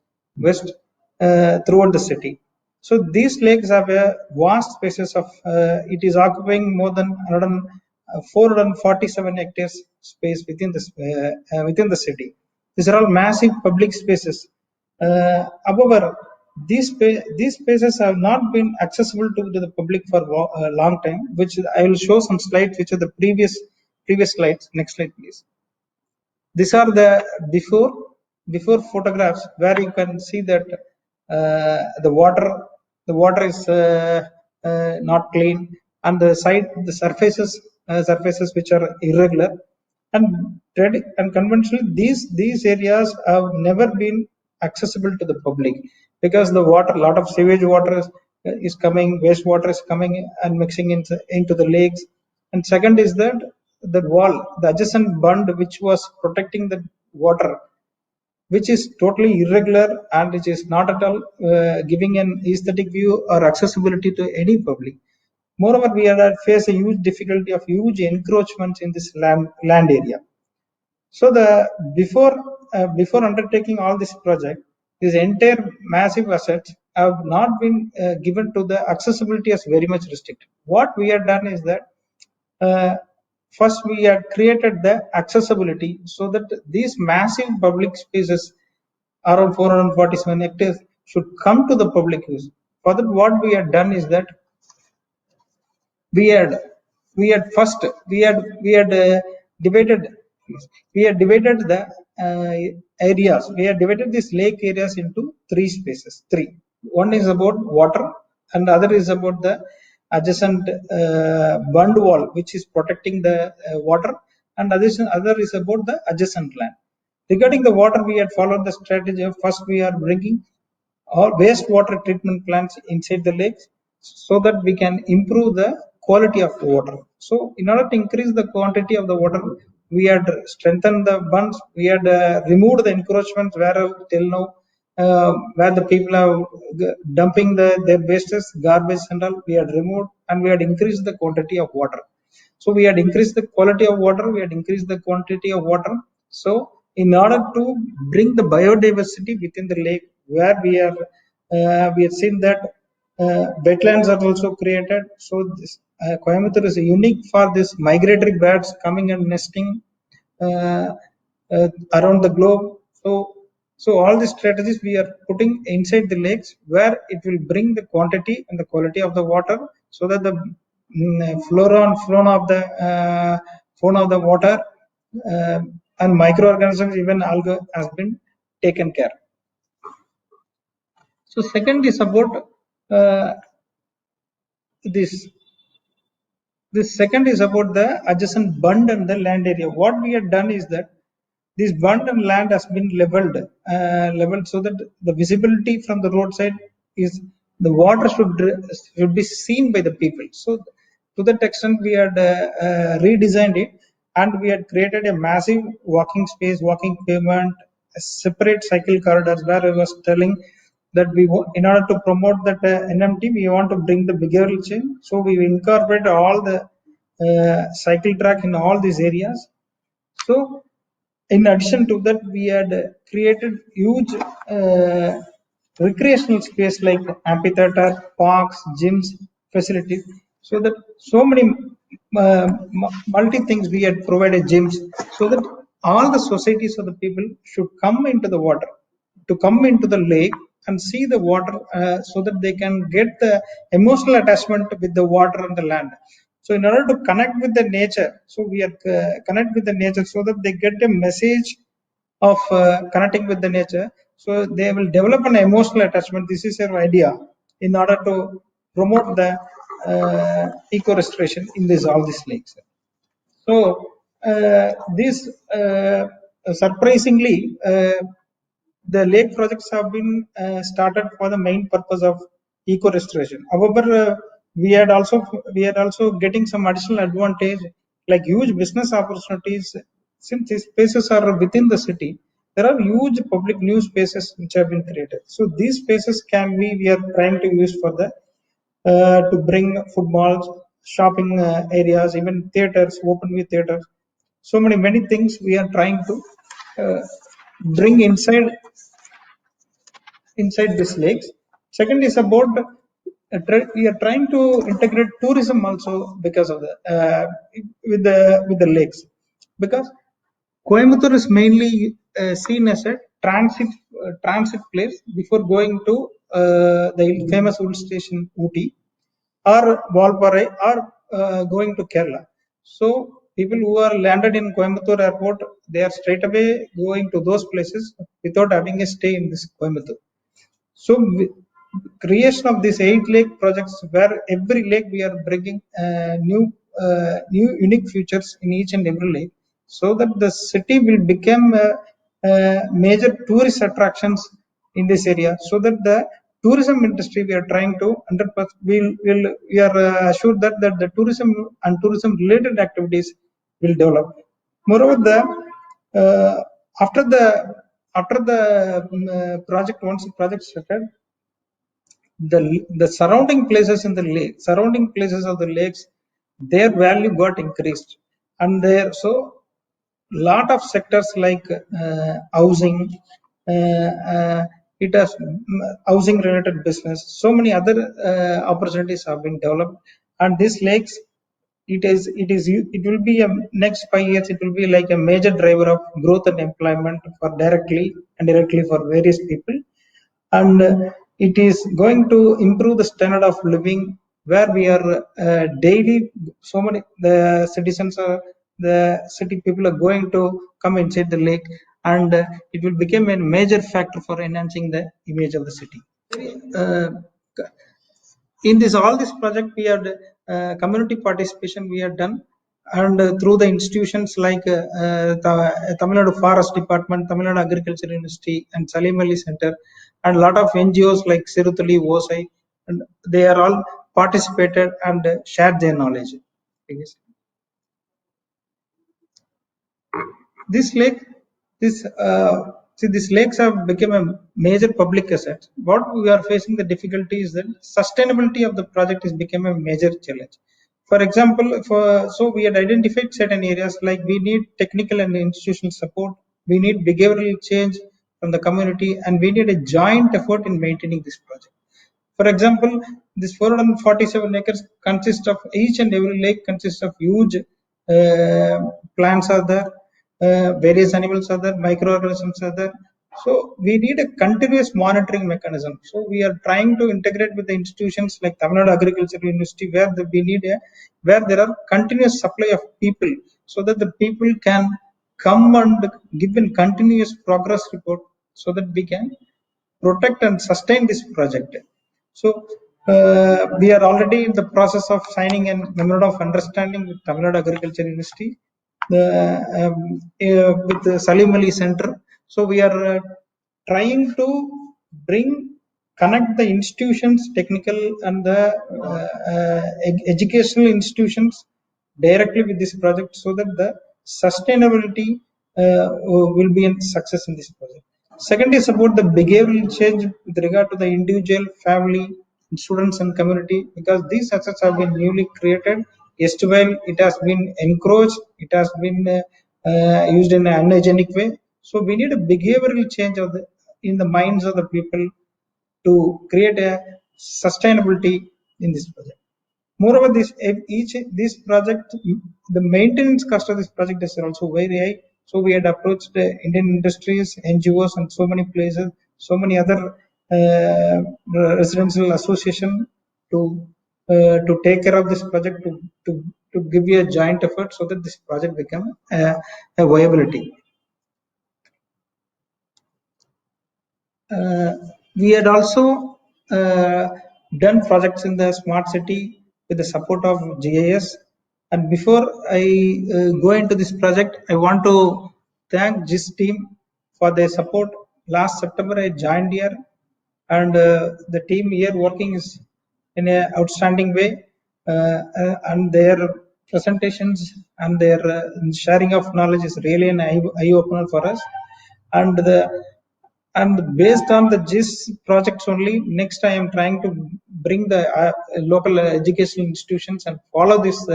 throughout the city. So these lakes have a vast spaces of it is occupying more than 447 hectares space within the city. These are all massive public spaces. However, these spaces have not been accessible to the public for a long time, which I will show some slides, which are the previous slides. Next slide, please. These are the before photographs, where you can see that the water is not clean, and the surfaces which are irregular, and conventionally these areas have never been accessible to the public, because the water, lot of sewage water is coming, wastewater is coming and mixing into the lakes. And second is that the adjacent bund which was protecting the water, which is totally irregular and which is not at all giving an aesthetic view or accessibility to any public. Moreover, we are face a huge difficulty of huge encroachments in this land area. So before undertaking all this project, this entire massive assets have not been given to the accessibility as very much restricted. What we have done is that first we have created the accessibility so that these massive public spaces around 447 hectares should come to the public use. For that, what we had done is that we had divided the areas. We had divided these lake areas into 3 spaces. One is about water, and the other is about the adjacent bund wall, which is protecting the water, and other is about the adjacent land. Regarding the water, we had followed the strategy of first we are bringing all wastewater treatment plants inside the lakes so that we can improve the quality of the water. So in order to increase the quantity of the water, we had strengthened the bunds, we had removed the encroachments where till now where the people are dumping their wastes, garbage and all, we had removed, and we had increased the quantity of water. So we had increased the quality of water, we had increased the quantity of water. So in order to bring the biodiversity within the lake, where we have seen that wetlands are also created. So this Coimbatore is unique for this migratory birds coming and nesting uh, around the globe. So all these strategies we are putting inside the lakes, where it will bring the quantity and the quality of the water, so that the flora and fauna of the water uh, and microorganisms, even algae, has been taken care. So second is about this. This second is about the adjacent bund and the land area. What we have done is that this bund and land has been leveled, so that the visibility from the roadside is, the water should be seen by the people. So to that extent, we had redesigned it, and we had created a massive walking space, walking pavement, a separate cycle corridors, where I was telling that in order to promote that NMT, we want to bring the behavioral change. So we incorporate all the cycle track in all these areas. So in addition to that, we had created huge recreational space like amphitheater, parks, gyms, facilities, so that so many multi things we had provided gyms, so that all the societies of the people should come into the water, to come into the lake and see the water, so that they can get the emotional attachment with the water and the land. So in order to connect with the nature, so we are connect with the nature, so that they get a message of connecting with the nature. So they will develop an emotional attachment. This is our idea in order to promote the eco restoration in all these lakes. So this surprisingly, the lake projects have been started for the main purpose of eco restoration. However, we are also getting some additional advantage, like huge business opportunities. Since these spaces are within the city, there are huge public new spaces which have been created. So these spaces we are trying to use for the to bring food malls, shopping areas, even theaters, open view theaters. So many things we are trying to bring inside these lakes. Second is about we are trying to integrate tourism also, because of the with the lakes, because Coimbatore is mainly seen as a transit place before going to the famous hill station Ooty or Valparai, or going to Kerala. So people who are landed in Coimbatore airport, they are straight away going to those places without having a stay in this Coimbatore. So creation of these 8 lake projects, where every lake we are bringing new unique features in each and every lake, so that the city will become major tourist attractions in this area, so that the tourism industry we are trying to 100% we are assured that the tourism and tourism related activities will develop. Moreover, the uh, after the project, once the project started, the surrounding places in the lake, surrounding places of the lakes, their value got increased, and there, so lot of sectors like housing, it has housing related business, so many other opportunities have been developed. And these lakes, it will be a next 5 years, it will be like a major driver of growth and employment for directly and directly for various people. And it is going to improve the standard of living, where we are daily, so many the citizens are, the city people are going to come inside the lake, and it will become a major factor for enhancing the image of the city. uh, in this all this project, we had community participation we had done, and through the institutions like Tamil Nadu Forest Department, Tamil Nadu Agriculture University, and Salim Ali Center, and a lot of NGOs like Sirutali, OSI, and they are all participated and shared their knowledge. This lake, these lakes have become a major public asset. What we are facing the difficulty is that sustainability of the project is become a major challenge. For example, so we had identified certain areas like we need technical and institutional support, we need behavioral change from the community, and we need a joint effort in maintaining this project. For example, this 447 acres consists of, each and every lake consists of huge plants are there, various animals are there, microorganisms are there. So we need a continuous monitoring mechanism. So we are trying to integrate with the institutions like Tamil Nadu Agricultural University, where we need where there are continuous supply of people, so that the people can come and give a continuous progress report, so that we can protect and sustain this project. So we are already in the process of signing a memorandum of understanding with Tamil Nadu Agriculture University, with the Salim Ali Center. So we are trying to connect the institutions, technical and the educational institutions directly with this project, so that the sustainability will be a success in this project. Second is about the behavioral change with regard to the individual, family, students and community, because these assets have been newly created. Yesterday it has been encroached, it has been used in an unhygienic way. So we need a behavioral change in the minds of the people to create a sustainability in this project. Moreover, this project, the maintenance cost of this project is also very high. So we had approached Indian industries, NGOs, and so many places, so many other residential association to take care of this project, to give you a joint effort, so that this project become a viability. We had also done projects in the smart city with the support of GIS. And before I go into this project, I want to thank GIS team for their support. Last September I joined here, and the team here working is in an outstanding way, and their presentations and their sharing of knowledge is really an eye opener for us. And based on the GIS projects only, next I am trying to bring the local educational institutions and follow this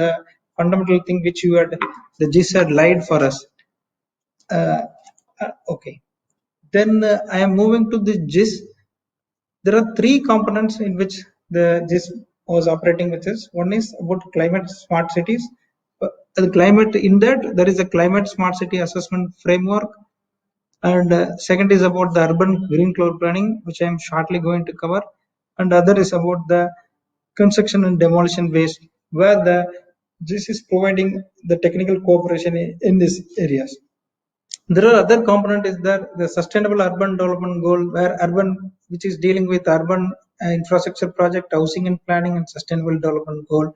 fundamental thing which the GIS had laid for us. Okay, then I am moving to the GIS. There are three components in which the GIS was operating with us. One is about climate smart cities. The climate, in that there is a climate smart city assessment framework. And second is about the urban green cloud planning, which I am shortly going to cover. And other is about the construction and demolition waste, where this is providing the technical cooperation in these areas. There are other component is there, the sustainable urban development goal, where urban, which is dealing with urban infrastructure project, housing and planning, and sustainable development goal.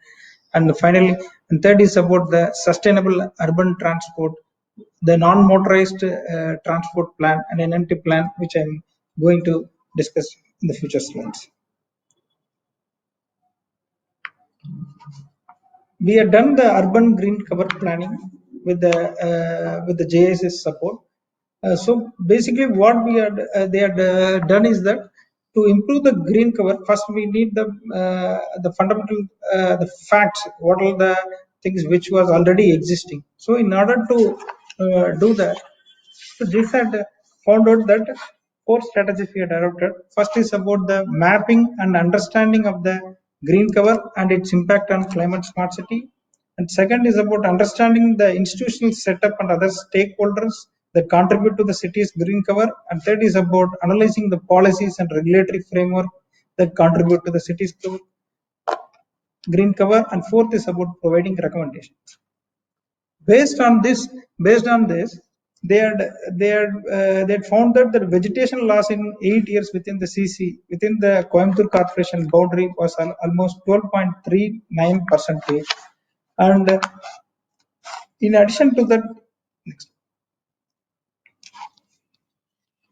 And finally, and third is about the sustainable urban transport, the non-motorized transport plan and NMT plan, which I'm going to discuss in the future slides. We have done the urban green cover planning with the JSS support. So basically, what they had done is that to improve the green cover, first we need the fundamental the facts. What are the things which was already existing? So in order to do that, so this had found out that 4 strategies we had adopted. First is about the mapping and understanding of the green cover and its impact on climate smart city. And second is about understanding the institutional setup and other stakeholders that contribute to the city's green cover. And third is about analyzing the policies and regulatory framework that contribute to the city's green cover. And fourth is about providing recommendations. Based on this, they had found that the vegetation loss in 8 years within the CC, within the Coimbatore Corporation boundary, was almost 12.39%. And in addition to that,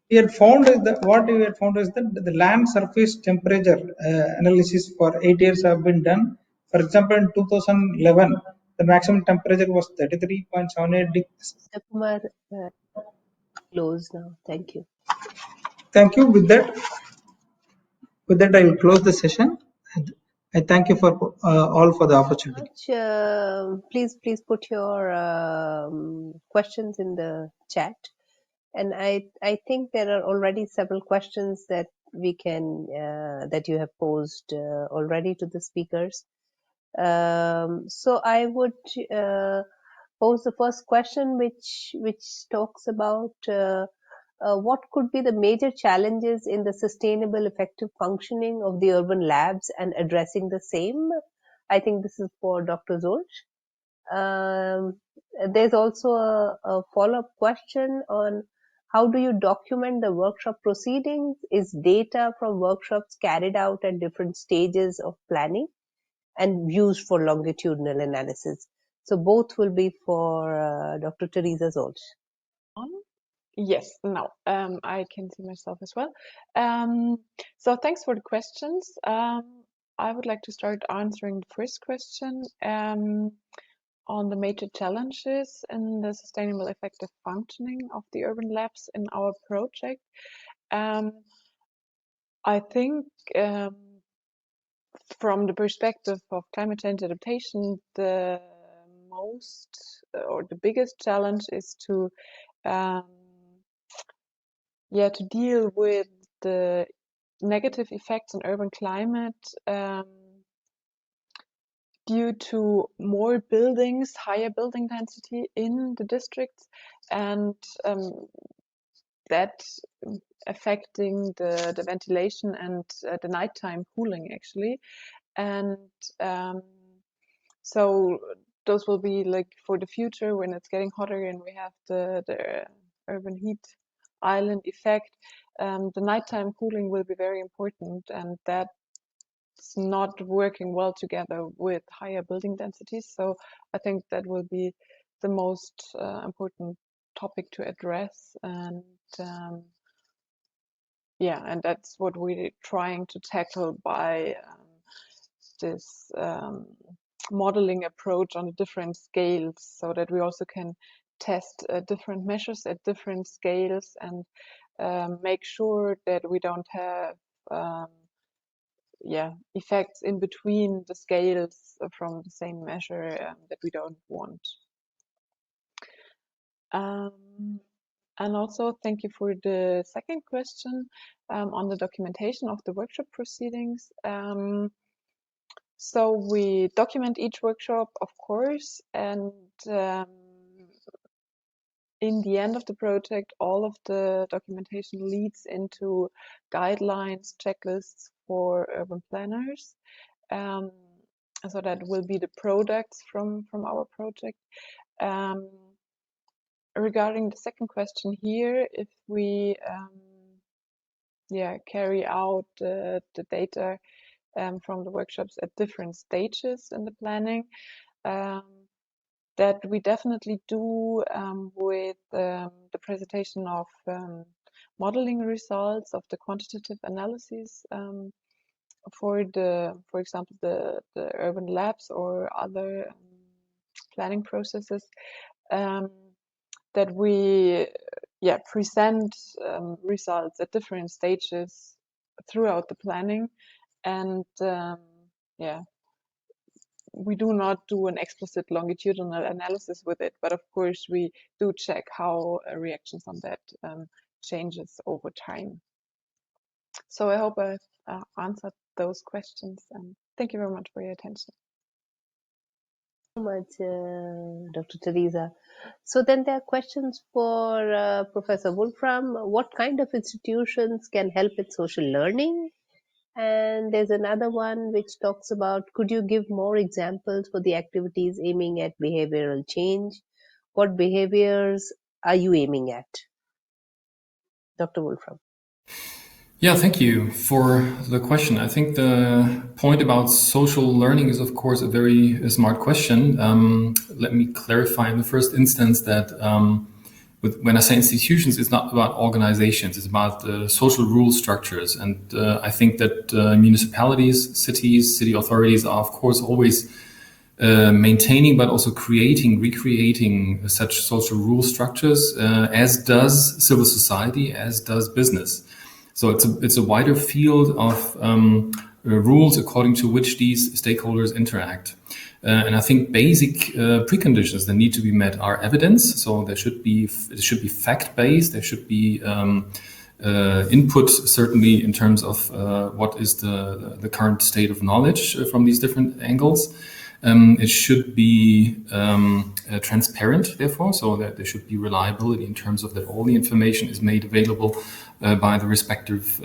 we had found that the land surface temperature analysis for 8 years have been done. For example, in 2011, the maximum temperature was 33.78 degrees. Kumar, close now. Thank you. Thank you. With that, I will close the session. I thank you for all for the opportunity. Please put your questions in the chat. And I think there are already several questions that we can that you have posed already to the speakers. So I would pose the first question, which talks about what could be the major challenges in the sustainable, effective functioning of the urban labs and addressing the same. I think this is for Dr. Zolch. There's also a follow-up question on how do you document the workshop proceedings? Is data from workshops carried out at different stages of planning and used for longitudinal analysis? So both will be for Dr. Teresa Zolch. Yes, no, I can see myself as well. So thanks for the questions. I would like to start answering the first question on the major challenges in the sustainable effective functioning of the urban labs in our project. I think from the perspective of climate change adaptation, the most or the biggest challenge is to deal with the negative effects on urban climate due to more buildings, higher building density in the districts, and that affecting the ventilation and the nighttime cooling actually. And so those will be like for the future when it's getting hotter and we have the urban heat island effect. The nighttime cooling will be very important, and that's not working well together with higher building densities. So I think that will be the most important topic to address, and and that's what we're trying to tackle by this modeling approach on different scales, so that we also can test different measures at different scales and make sure that we don't have effects in between the scales from the same measure that we don't want. And also thank you for the second question on the documentation of the workshop proceedings. So we document each workshop, of course, and in the end of the project, all of the documentation leads into guidelines, checklists for urban planners. So that will be the products from our project. Regarding the second question here, if we carry out the data from the workshops at different stages in the planning, that we definitely do with the presentation of modeling results of the quantitative analyses for example, the urban labs or other planning processes, that we present results at different stages throughout the planning, and we do not do an explicit longitudinal analysis with it, but of course we do check how reactions on that changes over time. So I hope I've answered those questions, and thank you very much for your attention. So much, Dr. Teresa. So then there are questions for Professor Wolfram. What kind of institutions can help with social learning? And there's another one which talks about, could you give more examples for the activities aiming at behavioral change? What behaviors are you aiming at? Dr. Wolfram. Yeah, thank you for the question. I think the point about social learning is, of course, a very smart question. Let me clarify in the first instance that when I say institutions, it's not about organizations, it's about social rule structures. And I think that municipalities, cities, city authorities are, of course, always maintaining, but also recreating such social rule structures, as does civil society, as does business. So it's a wider field of rules according to which these stakeholders interact. And I think basic preconditions that need to be met are evidence. So it should be fact-based. There should be input, certainly in terms of what is the current state of knowledge from these different angles. It should be transparent, therefore, so that there should be reliability in terms of that all the information is made available by the respective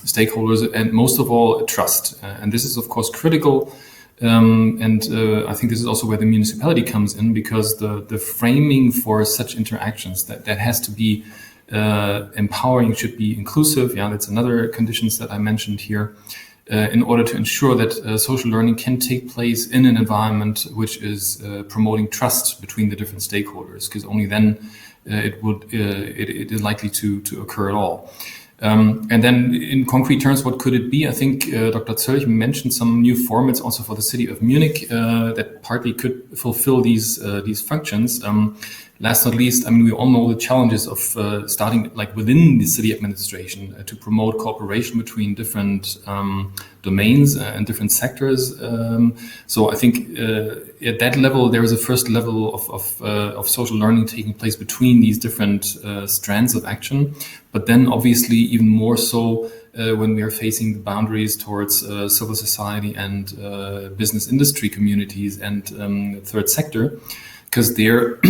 stakeholders, and most of all, trust. And this is, of course, critical. I think this is also where the municipality comes in, because the framing for such interactions that has to be empowering, should be inclusive. Yeah, that's another conditions that I mentioned here. In order to ensure that social learning can take place in an environment which is promoting trust between the different stakeholders, because only then it is likely to occur at all. And then in concrete terms, what could it be? I think Dr. Zölch mentioned some new formats also for the city of Munich that partly could fulfill these functions. Last not least, I mean, we all know the challenges of starting like within the city administration to promote cooperation between different domains and different sectors. So I think at that level, there is a first level of social learning taking place between these different strands of action. But then obviously even more so when we are facing the boundaries towards civil society and business industry communities and third sector, because there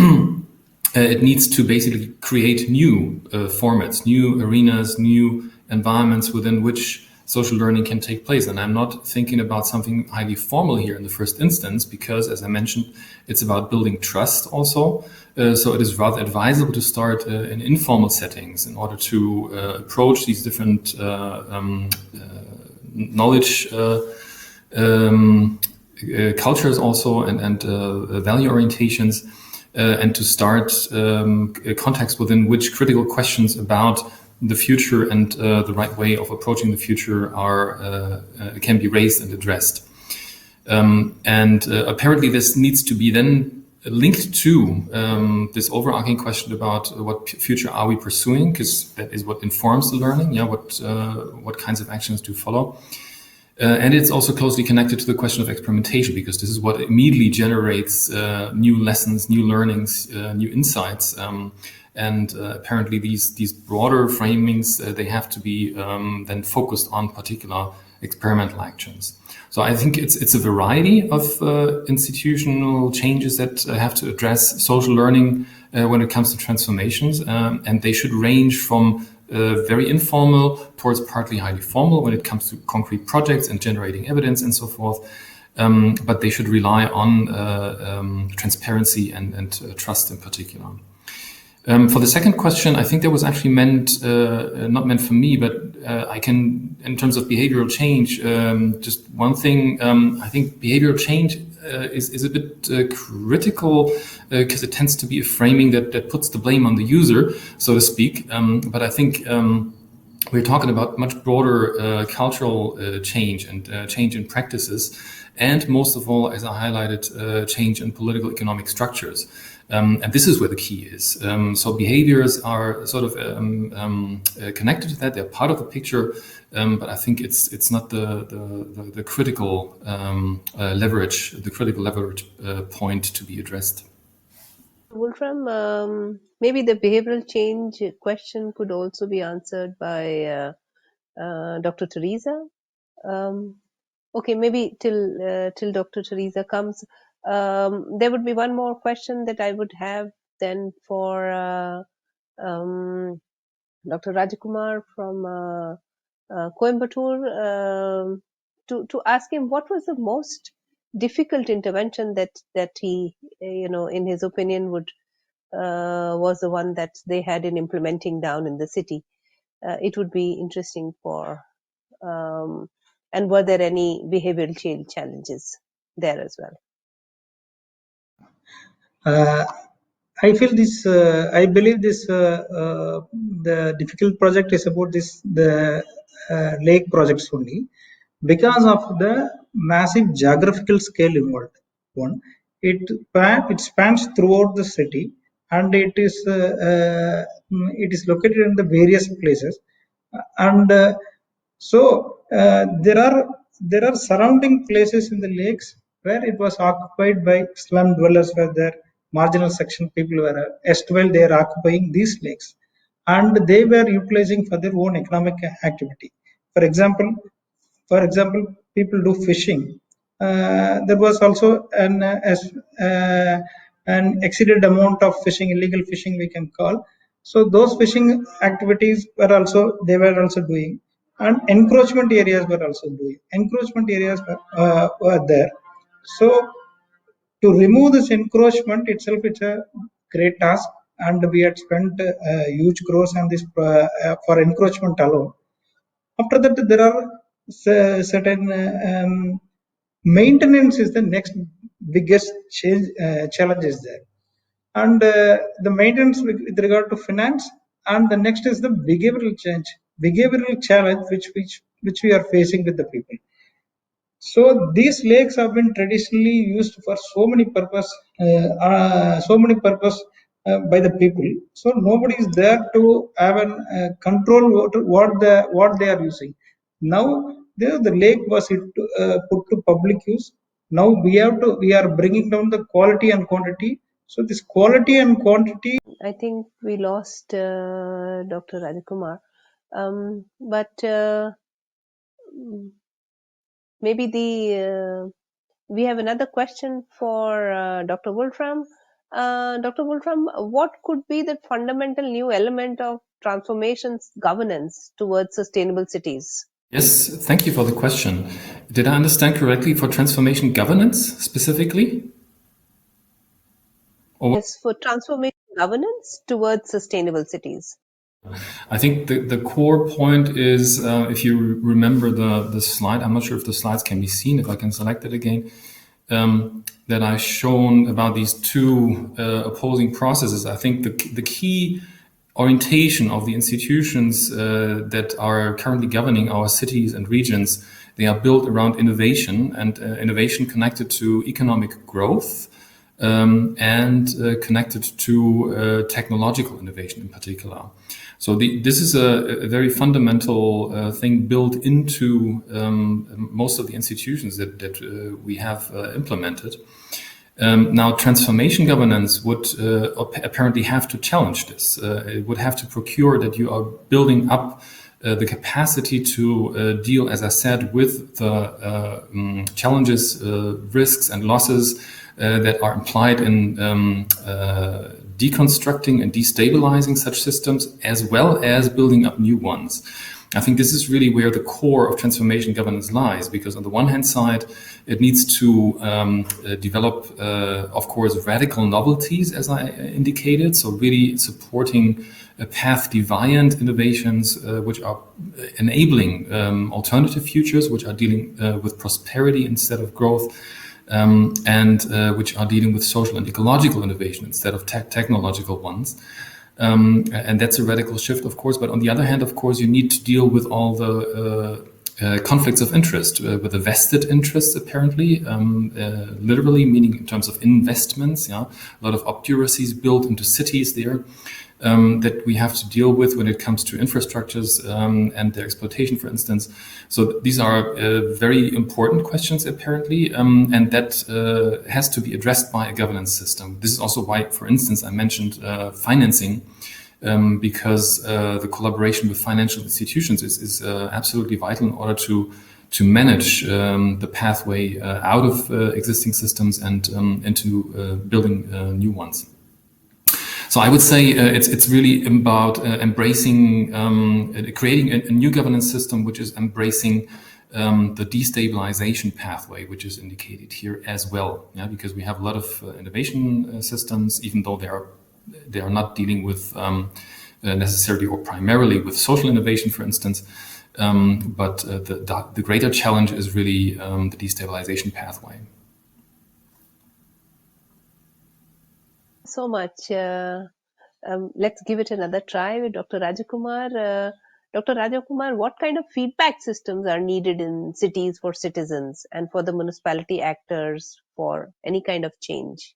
it needs to basically create new formats, new arenas, new environments within which social learning can take place. And I'm not thinking about something highly formal here in the first instance, because, as I mentioned, it's about building trust also. So it is rather advisable to start in informal settings in order to approach these different knowledge cultures also and value orientations. And to start a context within which critical questions about the future and the right way of approaching the future can be raised and addressed. Apparently this needs to be then linked to this overarching question about what future are we pursuing, because that is what informs the learning. Yeah, what kinds of actions do follow. And it's also closely connected to the question of experimentation, because this is what immediately generates new lessons, new learnings, new insights. Apparently these broader framings, they have to be then focused on particular experimental actions. So I think it's a variety of institutional changes that have to address social learning when it comes to transformations. And they should range from very informal towards partly highly formal when it comes to concrete projects and generating evidence and so forth. But they should rely on transparency and trust in particular. For the second question, I think that was actually not meant for me, but I can, in terms of behavioral change, just one thing, I think behavioral change is a bit critical because it tends to be a framing that puts the blame on the user, so to speak. But I think we're talking about much broader cultural change and change in practices, and most of all, as I highlighted, change in political economic structures. And this is where the key is. So behaviors are sort of connected to that. They're part of the picture, but I think it's not the critical leverage, point to be addressed. Wolfram, maybe the behavioral change question could also be answered by Dr. Teresa. Okay, maybe till Dr. Teresa comes. There would be one more question that I would have then for Dr. Rajakumar from Coimbatore, to ask him what was the most difficult intervention that he, in his opinion, was the one that they had in implementing down in the city. It would be interesting for, and were there any behavioral change challenges there as well? I feel this. I believe this. The difficult project is about the lake projects only, because of the massive geographical scale involved. One, it spans throughout the city, and it is located in the various places, and so there are surrounding places in the lakes where it was occupied by slum dwellers, were there, marginal section people were erstwhile they are occupying these lakes, and they were utilizing for their own economic activity. For example, people do fishing. There was also an exceeded amount of fishing, illegal fishing we can call. So those fishing activities were also doing, and encroachment areas were also doing. Encroachment areas were there. So to remove this encroachment itself, it's a great task, and we had spent huge crores on this for encroachment alone. After that, there are certain maintenance is the next biggest challenge is there, and the maintenance with regard to finance, and the next is the behavioral challenge which we are facing with the people. So these lakes have been traditionally used for so many purpose by the people. So nobody is there to have an control what they are using. Now the lake was put to public use. Now we are bringing down the quality and quantity. So this quality and quantity. I think we lost Dr. Rajakumar, but maybe we have another question for Dr. Wolfram. Dr. Wolfram, what could be the fundamental new element of transformations governance towards sustainable cities? Yes, thank you for the question. Did I understand correctly for transformation governance specifically? Yes, for transformation governance towards sustainable cities. I think the core point is, if you remember the slide, I'm not sure if the slides can be seen, if I can select it again, that I've shown about these two opposing processes. I think the key orientation of the institutions that are currently governing our cities and regions, they are built around innovation, and innovation connected to economic growth, and connected to technological innovation in particular. So this is a very fundamental thing built into most of the institutions that we have implemented. Now, transformation governance would apparently have to challenge this. It would have to procure that you are building up the capacity to deal, as I said, with the challenges, risks, and losses that are implied in deconstructing and destabilizing such systems, as well as building up new ones. I think this is really where the core of transformation governance lies, because on the one hand side, it needs to develop, of course, radical novelties, as I indicated. So really supporting path deviant innovations, which are enabling alternative futures, which are dealing with prosperity instead of growth. And which are dealing with social and ecological innovation instead of technological ones. And that's a radical shift, of course. But on the other hand, of course, you need to deal with all the conflicts of interest, with the vested interests, apparently, literally, meaning in terms of investments. Yeah, a lot of obduracies built into cities there. That we have to deal with when it comes to infrastructures and their exploitation, for instance. So these are very important questions, apparently, and that has to be addressed by a governance system. This is also why, for instance, I mentioned financing, because the collaboration with financial institutions is absolutely vital in order to manage the pathway out of existing systems and into building new ones. So I would say it's really about embracing, creating a new governance system which is embracing the destabilization pathway, which is indicated here as well. Yeah, because we have a lot of innovation systems, even though they are not dealing with necessarily or primarily with social innovation, for instance. But the greater challenge is really the destabilization pathway. So much. Let's give it another try with Dr. Rajakumar. Dr. Rajakumar, what kind of feedback systems are needed in cities for citizens and for the municipality actors for any kind of change?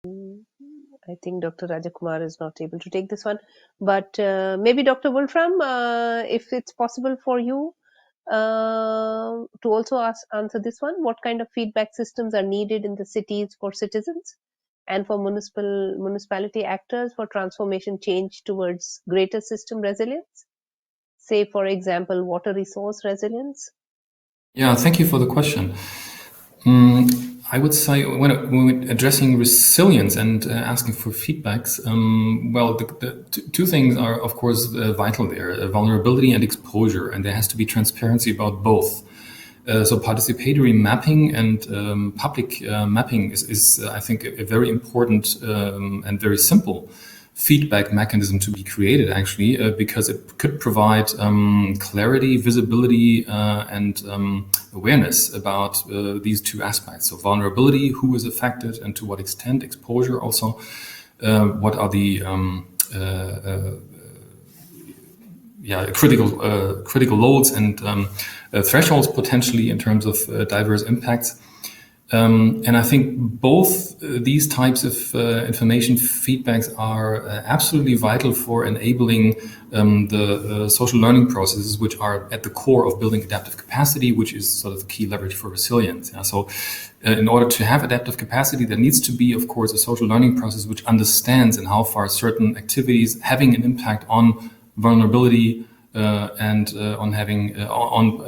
I think Dr. Rajakumar is not able to take this one, but maybe Dr. Wolfram, if it's possible for you, To also answer this one, what kind of feedback systems are needed in the cities for citizens and for municipality actors for transformation change towards greater system resilience? Say, for example, water resource resilience. Yeah, thank you for the question. I would say when addressing resilience and asking for feedbacks, well, the two things are, of course, vital there, vulnerability and exposure, and there has to be transparency about both. So participatory mapping and public mapping is I think, a very important and very simple feedback mechanism to be created, actually, because it could provide clarity, visibility, and awareness about these two aspects. So vulnerability, who is affected and to what extent, exposure also, what are the critical loads and thresholds potentially in terms of diverse impacts. And I think both these types of information feedbacks are absolutely vital for enabling the social learning processes, which are at the core of building adaptive capacity, which is sort of the key leverage for resilience. Yeah? So in order to have adaptive capacity, there needs to be, of course, a social learning process which understands in how far certain activities having an impact on vulnerability and on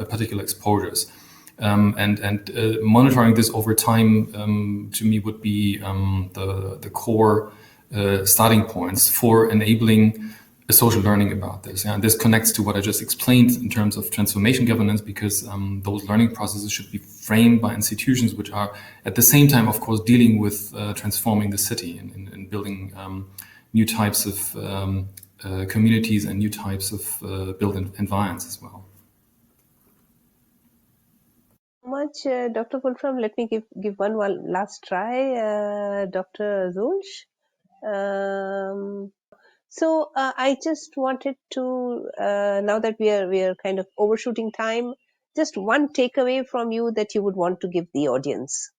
particular exposures. And monitoring this over time, to me, would be the core starting points for enabling a social learning about this. And this connects to what I just explained in terms of transformation governance, because those learning processes should be framed by institutions which are at the same time, of course, dealing with transforming the city and building new types of communities and new types of built environments as well. Much, Dr. Wolfram. Let me give one last try, Dr. Zulch. So I just wanted to, now that we are kind of overshooting time, just one takeaway from you that you would want to give the audience.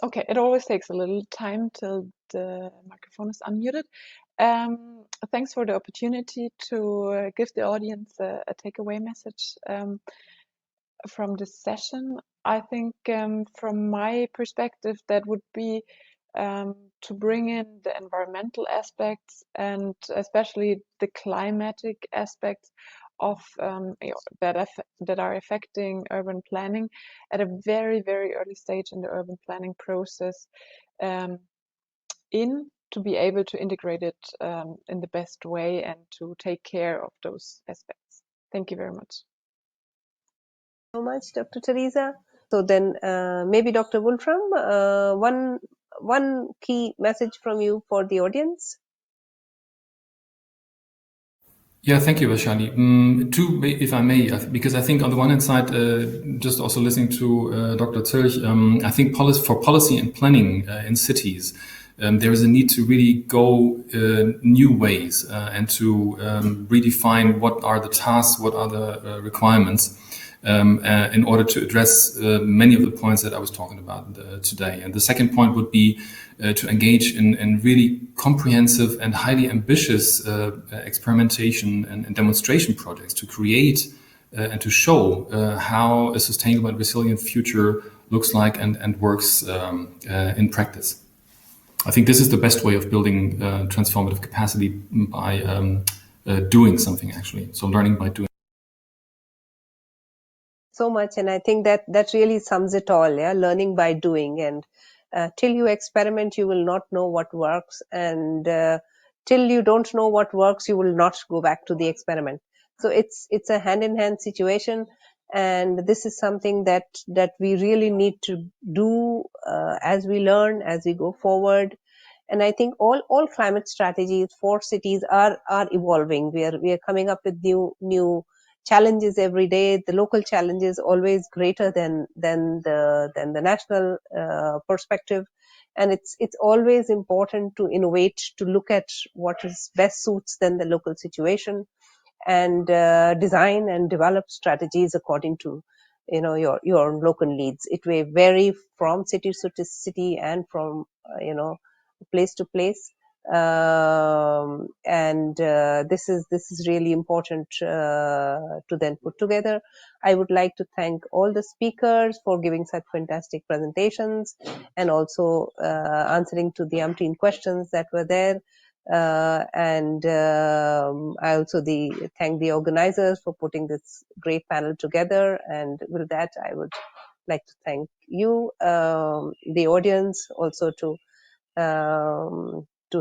Okay. It always takes a little time till the microphone is unmuted. Thanks for the opportunity to give the audience a takeaway message from this session. I think from my perspective, that would be to bring in the environmental aspects and especially the climatic aspects of that are affecting urban planning at a very, very early stage in the urban planning process, to be able to integrate it in the best way and to take care of those aspects. Thank you very much. So much, Dr. Teresa. So then maybe Dr. Wolfram, one key message from you for the audience. Yeah, thank you, Vaishali. Two, if I may, because I think on the one hand side, just also listening to Dr. Zürich, I think for policy and planning in cities, there is a need to really go new ways and to redefine what are the tasks, what are the requirements in order to address many of the points that I was talking about today. And the second point would be to engage in really comprehensive and highly ambitious experimentation and demonstration projects to create and to show how a sustainable and resilient future looks like and works in practice. I think this is the best way of building transformative capacity, by doing something, actually. So learning by doing. So much, and I think that really sums it all. Yeah, learning by doing, and till you experiment, you will not know what works, and till you don't know what works, you will not go back to the experiment. So it's a hand-in-hand situation, and this is something that we really need to do as we learn, as we go forward. And I think all climate strategies for cities are evolving. We are coming up with new challenges every day. The local challenge is always greater than the national perspective, and it's always important to innovate, to look at what is best suits then the local situation, and design and develop strategies according to your local needs. It may vary from city to city and from place to place, and this is really important to then put together. I would like to thank all the speakers for giving such fantastic presentations and also answering to the umpteen questions that were there. And I also thank the organizers for putting this great panel together. And with that, I would like to thank you, the audience, also to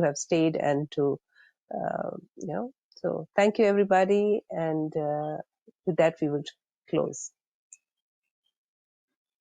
have stayed and to so thank you everybody, and with that we would close.